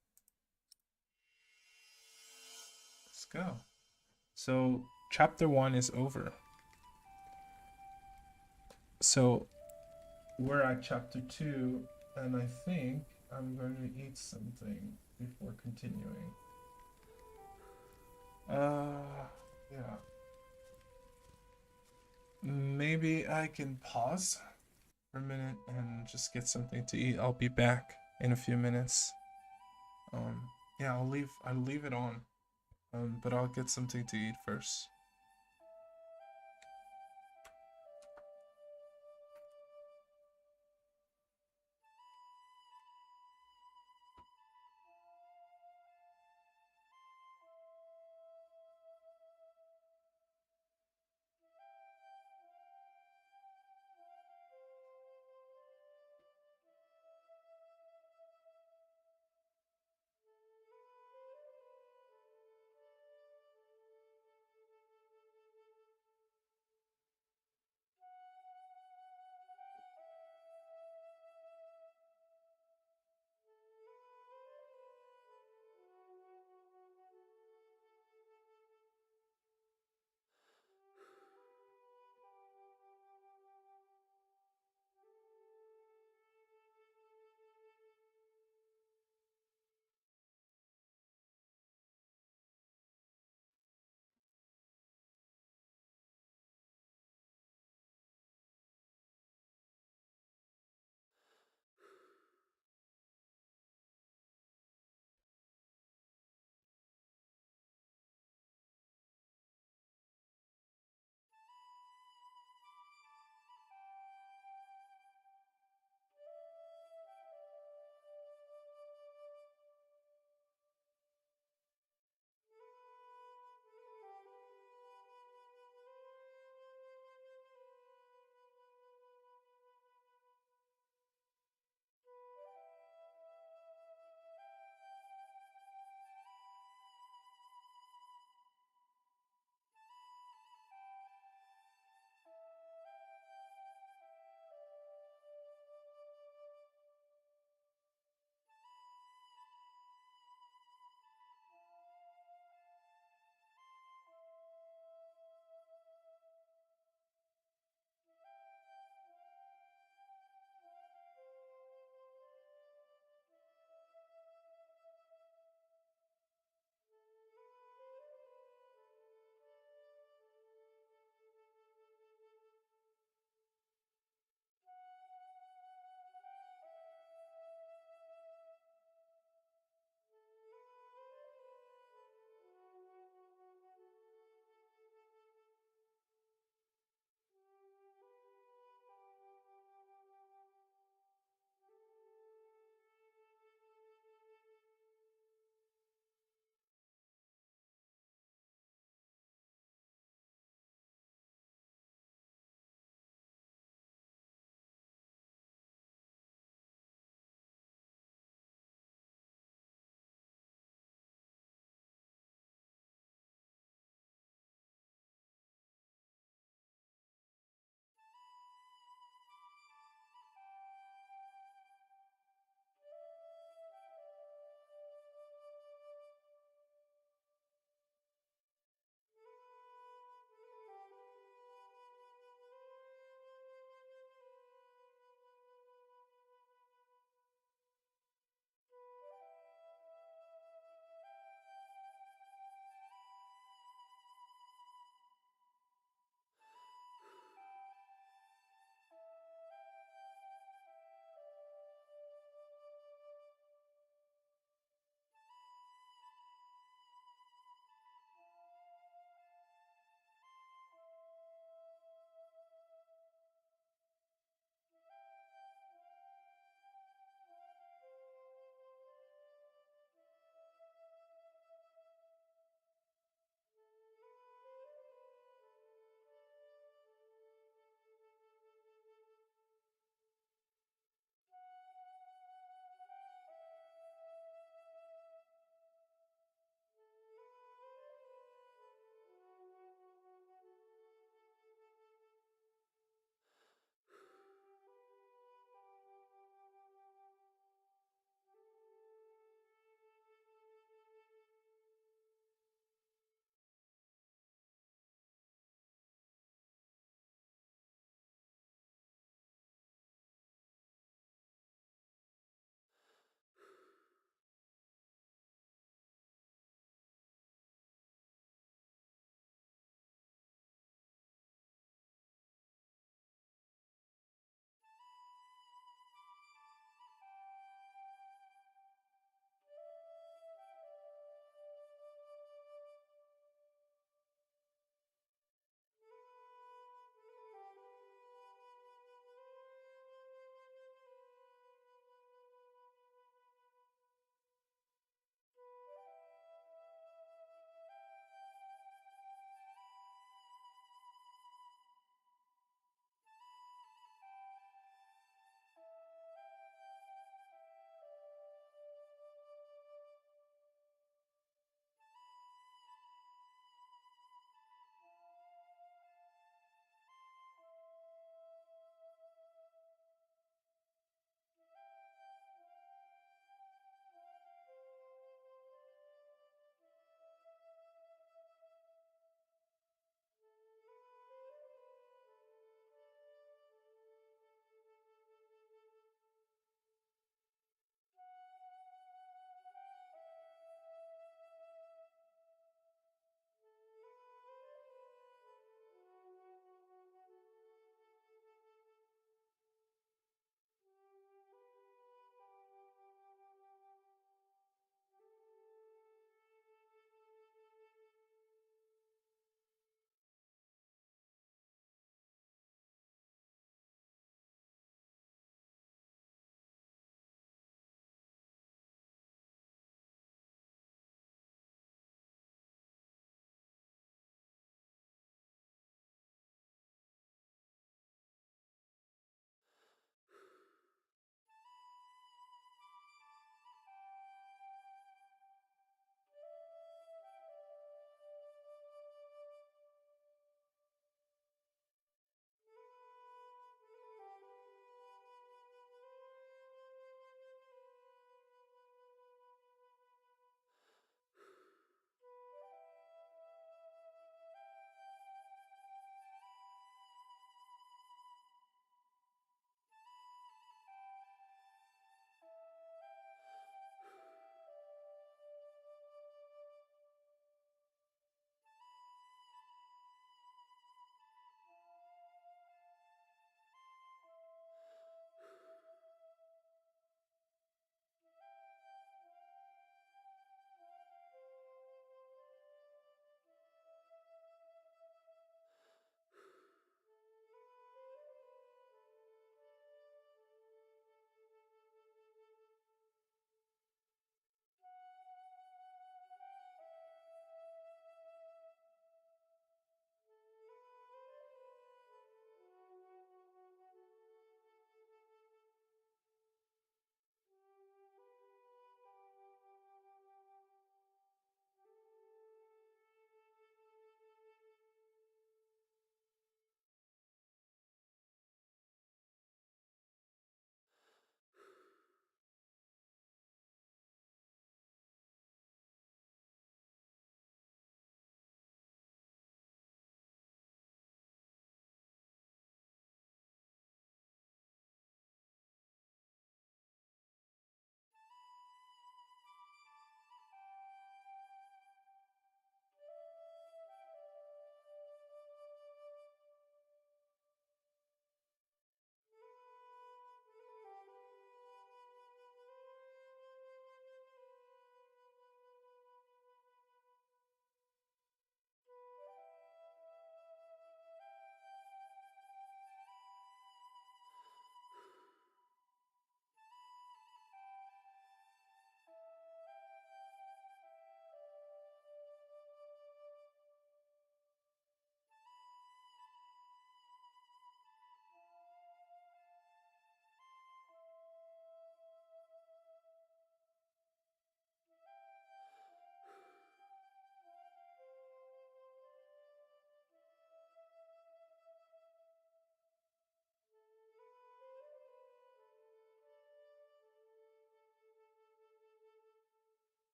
Let's go. So chapter 1 is over. So we're at chapter 2, and I think I'm going to eat something before continuing. Yeah. Maybe I can pause for a minute and just get something to eat. I'll be back in a few minutes. Yeah, I'll leave it on. But I'll get something to eat first.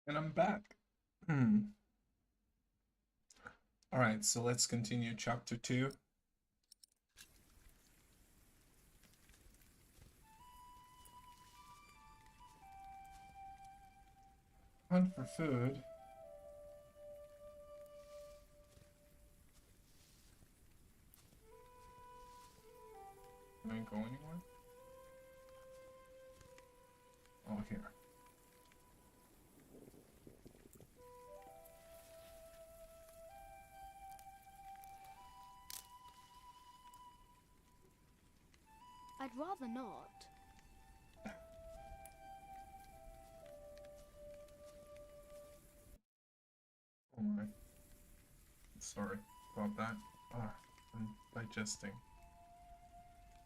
And I'm back. Alright, so let's continue chapter 2. Hunt for food. Can I go anywhere? Oh, here. I'd rather not. Alright. Sorry about that. I'm digesting.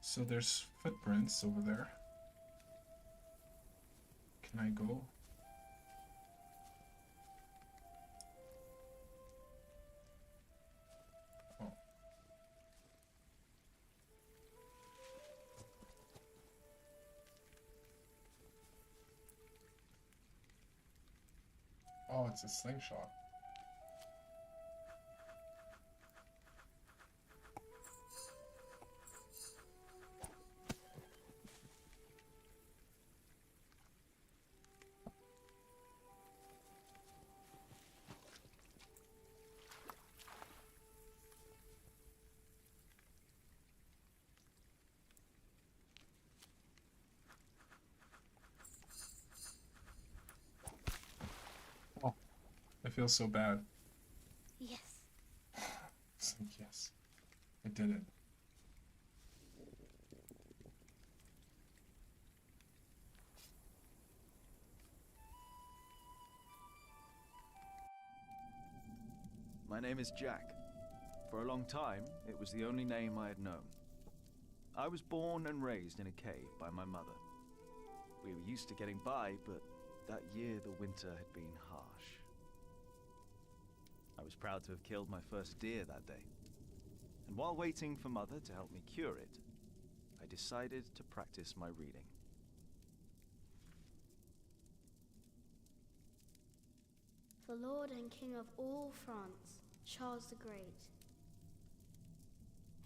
So there's footprints over there. Can I go? Oh. Oh, it's a slingshot. I feel so bad. Yes. It's like, yes, I did it. My name is Jack. For a long time, it was the only name I had known. I was born and raised in a cave by my mother. We were used to getting by, but that year the winter had been harsh. I was proud to have killed my first deer that day. And while waiting for Mother to help me cure it, I decided to practice my reading. The Lord and King of all France, Charles the Great,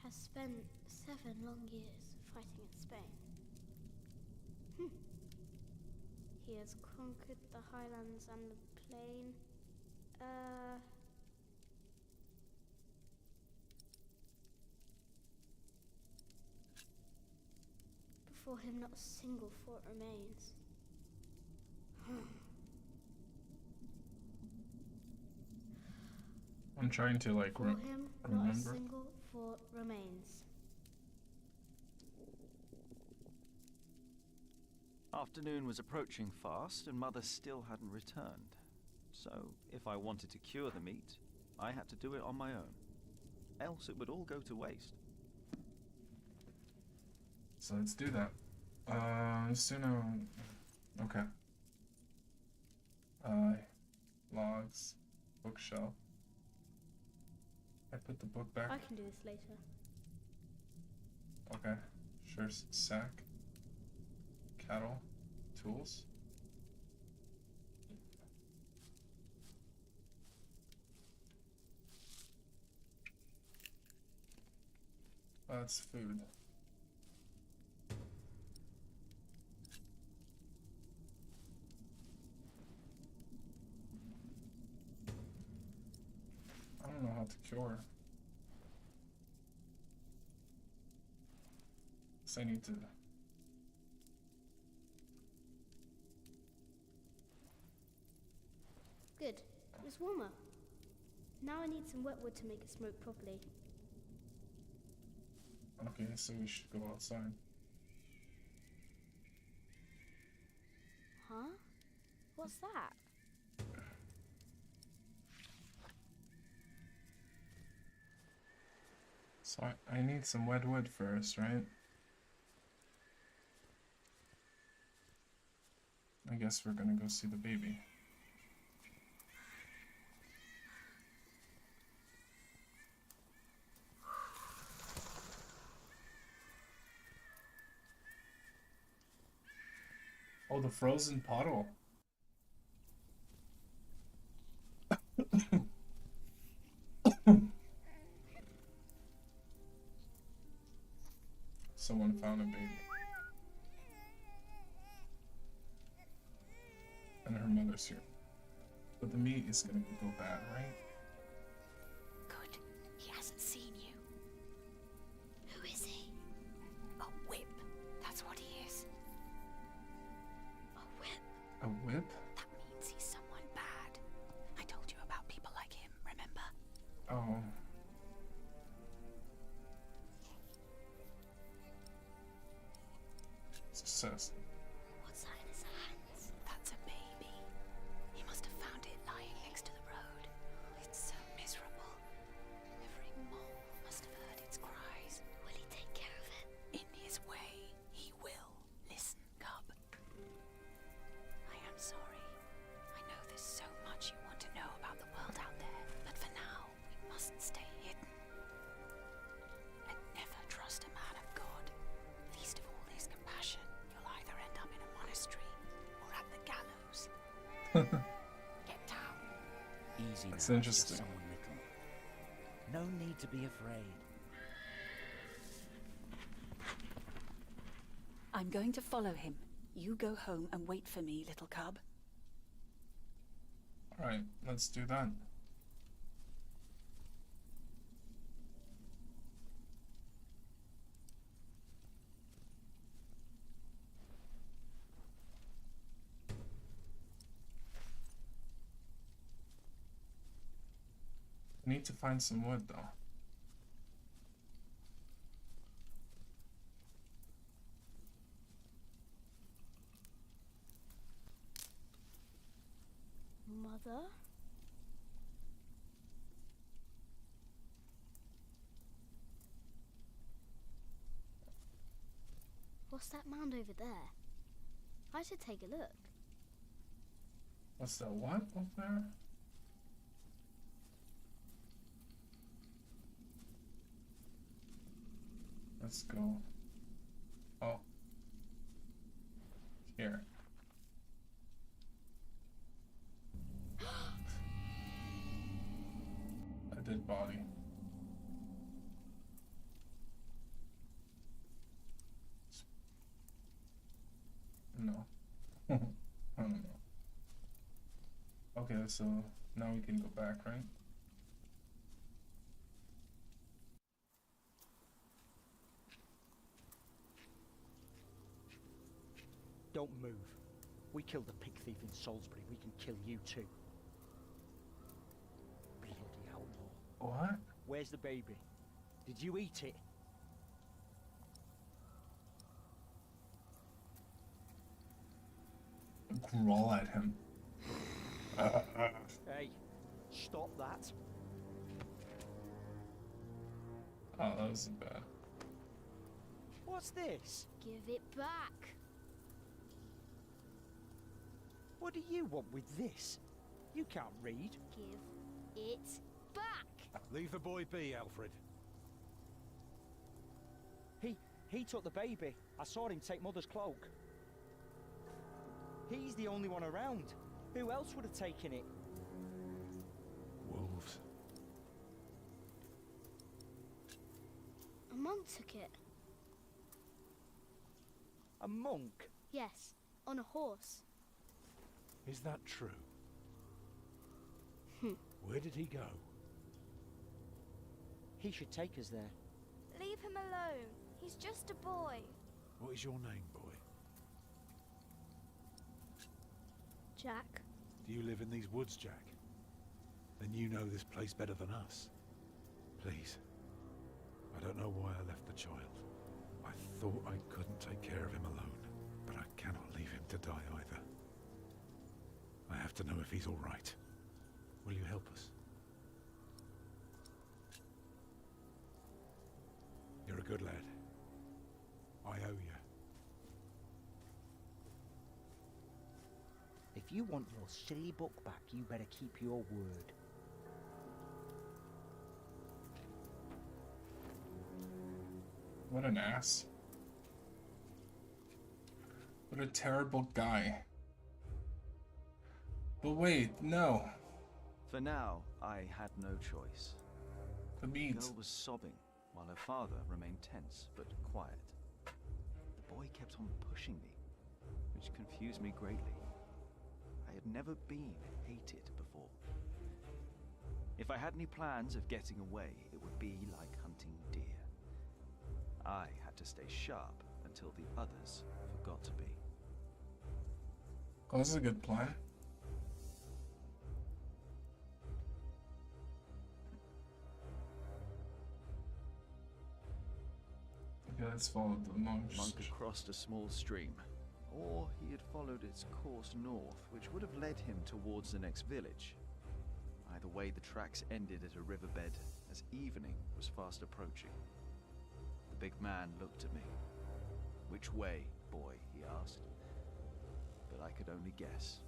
has spent 7 long years fighting in Spain. He has conquered the highlands and the plain. Before him, not a single fort remains. I'm trying to like Before him, not a remember. single fort remains. Afternoon was approaching fast, and Mother still hadn't returned. So, if I wanted to cure the meat, I had to do it on my own. Else it would all go to waste. So let's do that. Okay. Logs, bookshelf. I put the book back. I can do this later. Okay. Sure. Sack. Cattle. Tools. That's food. I don't know how to cure. So I need to. Good. It's warmer. Now I need some wet wood to make it smoke properly. Okay, so we should go outside. Huh? What's that? So I need some wet wood first, right? I guess we're gonna go see the baby. Oh, the frozen puddle. and found a baby. And her mother's here. But the meat is gonna go bad, right? Good. He hasn't seen you. Who is he? A whip. That's what he is. A whip? A whip? That means he's someone bad. I told you about people like him, remember? Oh. Success. What's that in his hands? That's a baby. He must have found it lying next to the road. It's so miserable. Every mole must have heard its cries. Will he take care of it? In his way, he will. Listen, Cub. I am sorry. I know there's so much you want to know about the world out there, but for now, we must stay hidden. And never trust a man of God. Least of all his compassion. You'll either end up in a monastery or at the gallows. Get down. Easy That's now, interesting. just someone little. No need to be afraid. I'm going to follow him. You go home and wait for me, little cub. Alright, let's do that. I need to find some wood though. Mother? What's that mound over there? I should take a look. What's that what up there? Let's go. Oh. Here. A dead body. No. I don't know. Okay, so now we can go back, right? Don't move. We killed the pig thief in Salisbury. We can kill you too. Bloody outlaw. What? Where's the baby? Did you eat it? Growl at him. Hey, stop that. Oh, that wasn't bad. What's this? Give it back. What do you want with this? You can't read. Give it back. Leave the boy be, Alfred. He took the baby. I saw him take Mother's cloak. He's the only one around. Who else would have taken it? Wolves. A monk took it. A monk? Yes, on a horse. Is that true? Hmm. Where did he go? He should take us there. Leave him alone. He's just a boy. What is your name, boy? Jack. Do you live in these woods, Jack? Then you know this place better than us. Please. I don't know why I left the child. I thought I couldn't take care of him alone, but I cannot leave him to die either. I have to know if he's all right. Will you help us? You're a good lad. I owe you. If you want your silly book back, you better keep your word. What an ass. What a terrible guy. But wait, no. For now, I had no choice. The meat. The girl was sobbing, while her father remained tense but quiet. boy kept on pushing me, which confused me greatly. I had never been hated before. If I had any plans of getting away, it would be like hunting deer. I had to stay sharp until the others forgot to be. Oh, this is a good plan. Okay, let's follow the monks. Monk had crossed a small stream, or he had followed its course north, which would have led him towards the next village. Either way, the tracks ended at a riverbed as evening was fast approaching. The big man looked at me. "Which way, boy?" he asked. But I could only guess.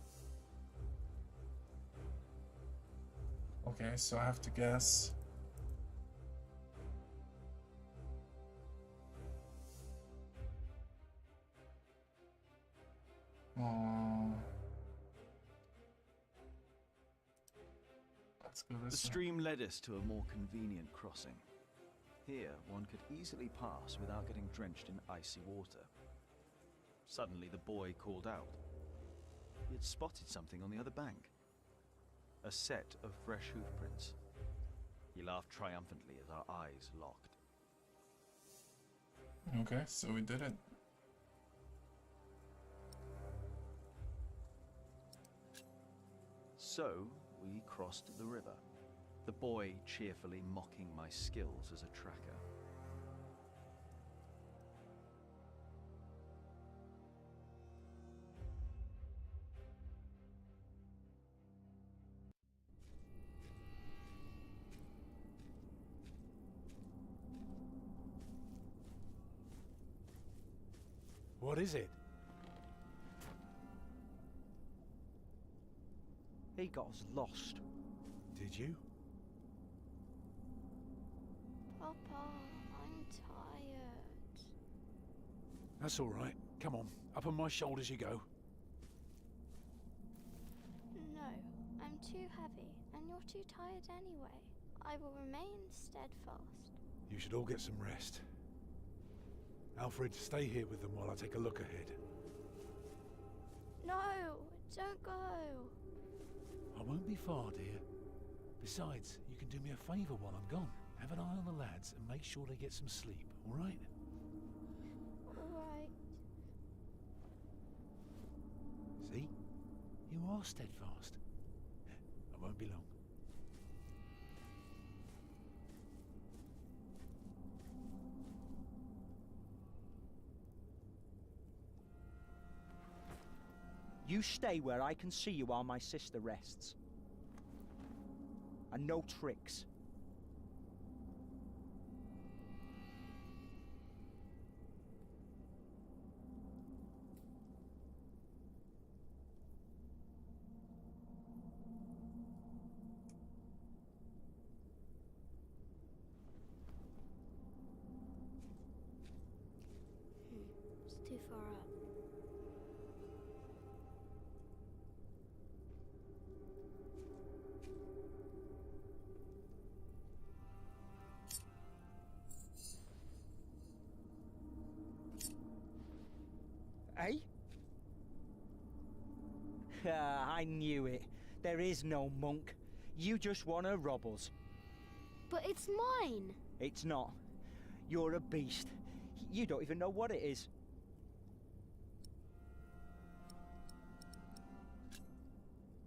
Okay, so I have to guess. Let's go this The stream led us to a more convenient crossing. Here, one could easily pass without getting drenched in icy water. Suddenly, the boy called out. He had spotted something on the other bank. A set of fresh hoofprints. He laughed triumphantly as our eyes locked. Okay, so we did it. So, we crossed the river, the boy cheerfully mocking my skills as a tracker. What is it? He got us lost. Did you? Papa, I'm tired. That's all right. Come on, up on my shoulders you go. No, I'm too heavy, and you're too tired anyway. I will remain steadfast. You should all get some rest. Alfred, stay here with them while I take a look ahead. No, don't go. I won't be far, dear. Besides, you can do me a favour while I'm gone. Have an eye on the lads and make sure they get some sleep, all right? All right. See? You are steadfast. I won't be long. You stay where I can see you while my sister rests. And no tricks. It's too far up. Eh? I knew it. There is no monk. You just want to rob us. But it's mine! It's not. You're a beast. You don't even know what it is.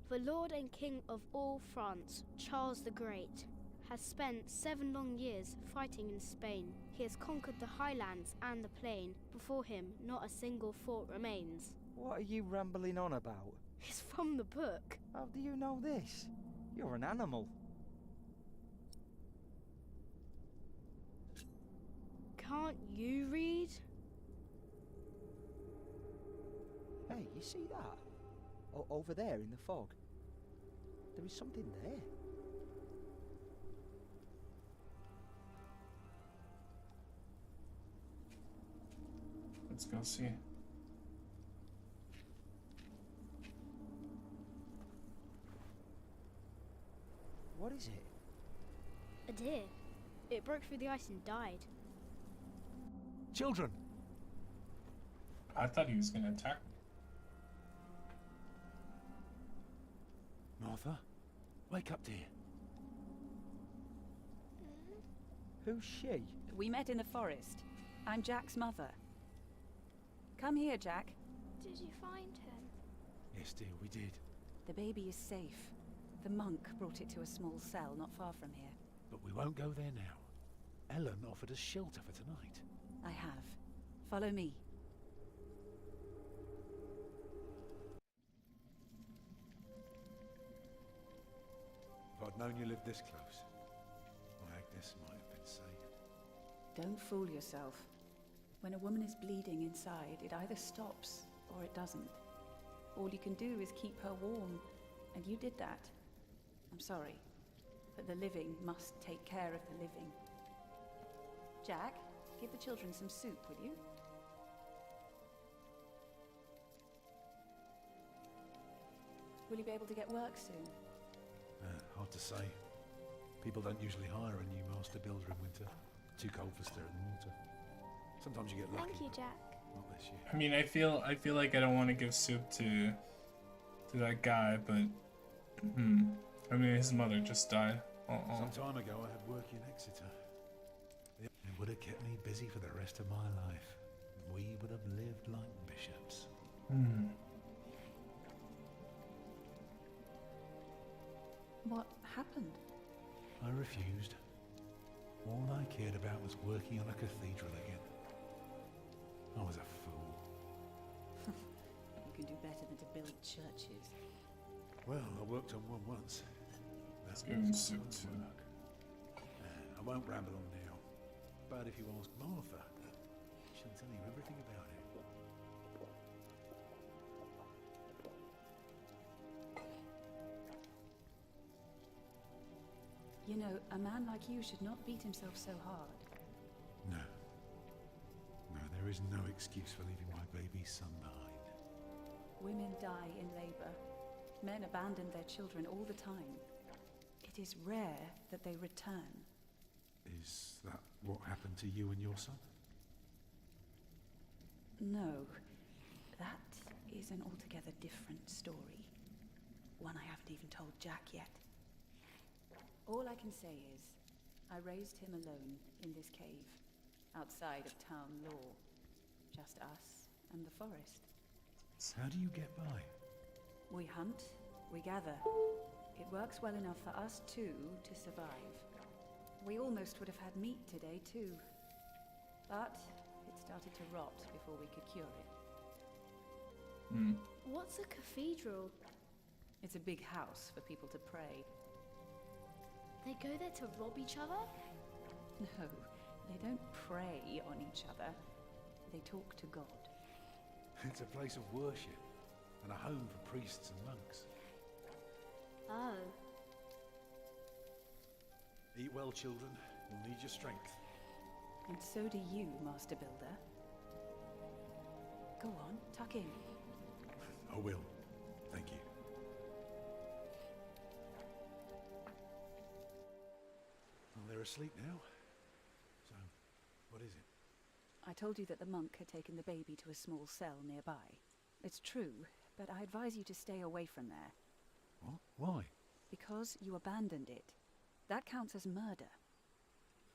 The Lord and King of all France, Charles the Great, has spent 7 long years fighting in Spain. He has conquered the highlands and the plain. Before him, not a single fort remains. What are you rambling on about? It's from the book. How do you know this? You're an animal. Can't you read? Hey, you see that? Over there in the fog. There is something there. Let's go see. What is it? A deer. It broke through the ice and died. Children! I thought he was gonna attack me. Martha, wake up, dear. Who's she? We met in the forest. I'm Jack's mother. Come here, Jack. Did you find him? Yes, dear, we did. The baby is safe. The monk brought it to a small cell not far from here. But we won't go there now. Ellen offered us shelter for tonight. I have. Follow me. If I'd known you lived this close, my Agnes might have been saved. Don't fool yourself. When a woman is bleeding inside, it either stops or it doesn't. All you can do is keep her warm, and you did that. I'm sorry, but the living must take care of the living. Jack, give the children some soup, will you? Will you be able to get work soon? Hard to say. People don't usually hire a new master builder in winter. Too cold for stirring water. Sometimes you get lucky. Thank you, Jack. Not this year. I mean, I feel like I don't want to give soup to that guy, but I mean, his mother just died. Some time ago, I had work in Exeter. It would have kept me busy for the rest of my life. We would have lived like bishops. What happened? I refused. All I cared about was working on a cathedral again. I was a fool. You can do better than to build churches. Well, I worked on one once. Let's give him soup too. I won't ramble on now. But if you ask Martha, she'll tell you everything about it. You know, a man like you should not beat himself so hard. No. No, there is no excuse for leaving my baby son behind. Women die in labor. Men abandon their children all the time. It is rare that they return. Is that what happened to you and your son? No. That is an altogether different story. One I haven't even told Jack yet. All I can say is, I raised him alone in this cave, outside of town law. Just us and the forest. How do you get by? We hunt, we gather. It works well enough for us two to survive. We almost would have had meat today too. But it started to rot before we could cure it. What's a cathedral? It's a big house for people to pray. They go there to rob each other? No, they don't prey on each other. They talk to God. It's a place of worship and a home for priests and monks. Oh. Eat well, children. You'll need your strength. And so do you, Master Builder. Go on, tuck in. I will. Thank you. Well, they're asleep now. So, what is it? I told you that the monk had taken the baby to a small cell nearby. It's true, but I advise you to stay away from there. What? Why? Because you abandoned it. That counts as murder.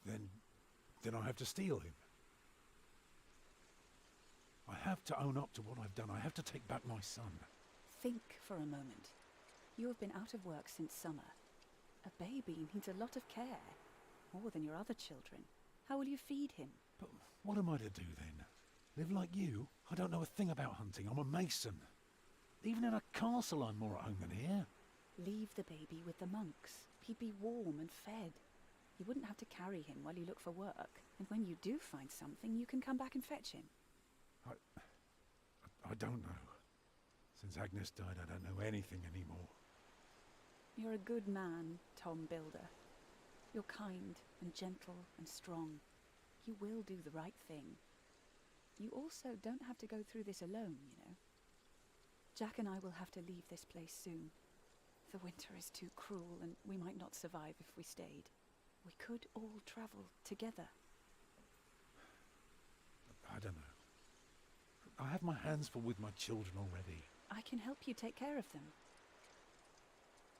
Then I have to steal him. I have to own up to what I've done. I have to take back my son. Think for a moment. You have been out of work since summer. A baby needs a lot of care. More than your other children. How will you feed him? But what am I to do then? Live like you? I don't know a thing about hunting. I'm a mason. Even in a castle I'm more at home than here. Leave the baby with the monks. He'd be warm and fed. You wouldn't have to carry him while you look for work. And when you do find something, you can come back and fetch him. I don't know. Since Agnes died, I don't know anything anymore. You're a good man, Tom Builder. You're kind and gentle and strong. You will do the right thing. You also don't have to go through this alone, you know. Jack and I will have to leave this place soon. The winter is too cruel, and we might not survive if we stayed. We could all travel together. I don't know. I have my hands full with my children already. I can help you take care of them.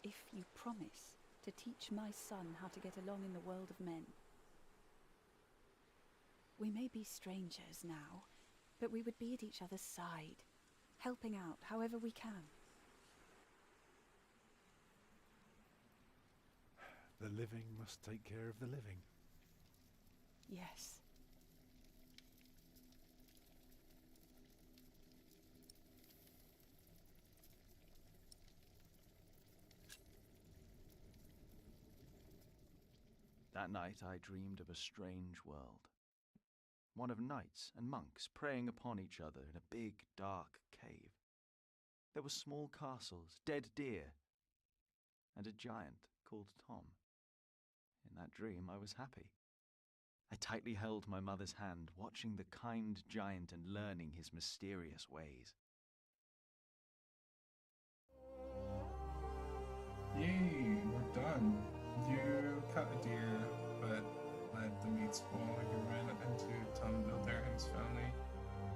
If you promise to teach my son how to get along in the world of men. We may be strangers now, but we would be at each other's side, helping out however we can. The living must take care of the living. Yes. That night I dreamed of a strange world. One of knights and monks preying upon each other in a big, dark cave. There were small castles, dead deer, and a giant called Tom. In that dream I was happy. I tightly held my mother's hand, watching the kind giant and learning his mysterious ways. Yay, we're done. You cut a deer, but let the meat spoil. You ran into Tom Builder and his family.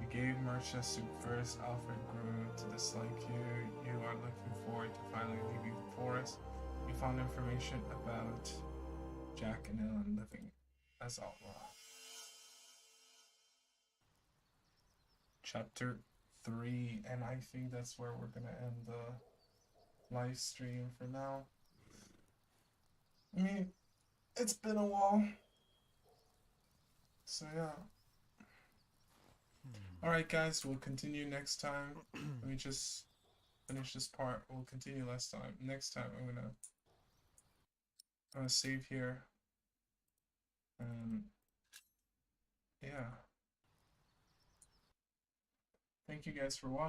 You gave Marcia soup first. Alfred grew to dislike you. You are looking forward to finally leaving the forest. You found information about Jack and Ellen living as outlaws. Chapter 3, and I think that's where we're gonna end the live stream for now. I mean, it's been a while. So yeah. Alright guys, we'll continue next time. Let me just finish this part. We'll continue next time I'm gonna save here. And yeah. Thank you guys for watching.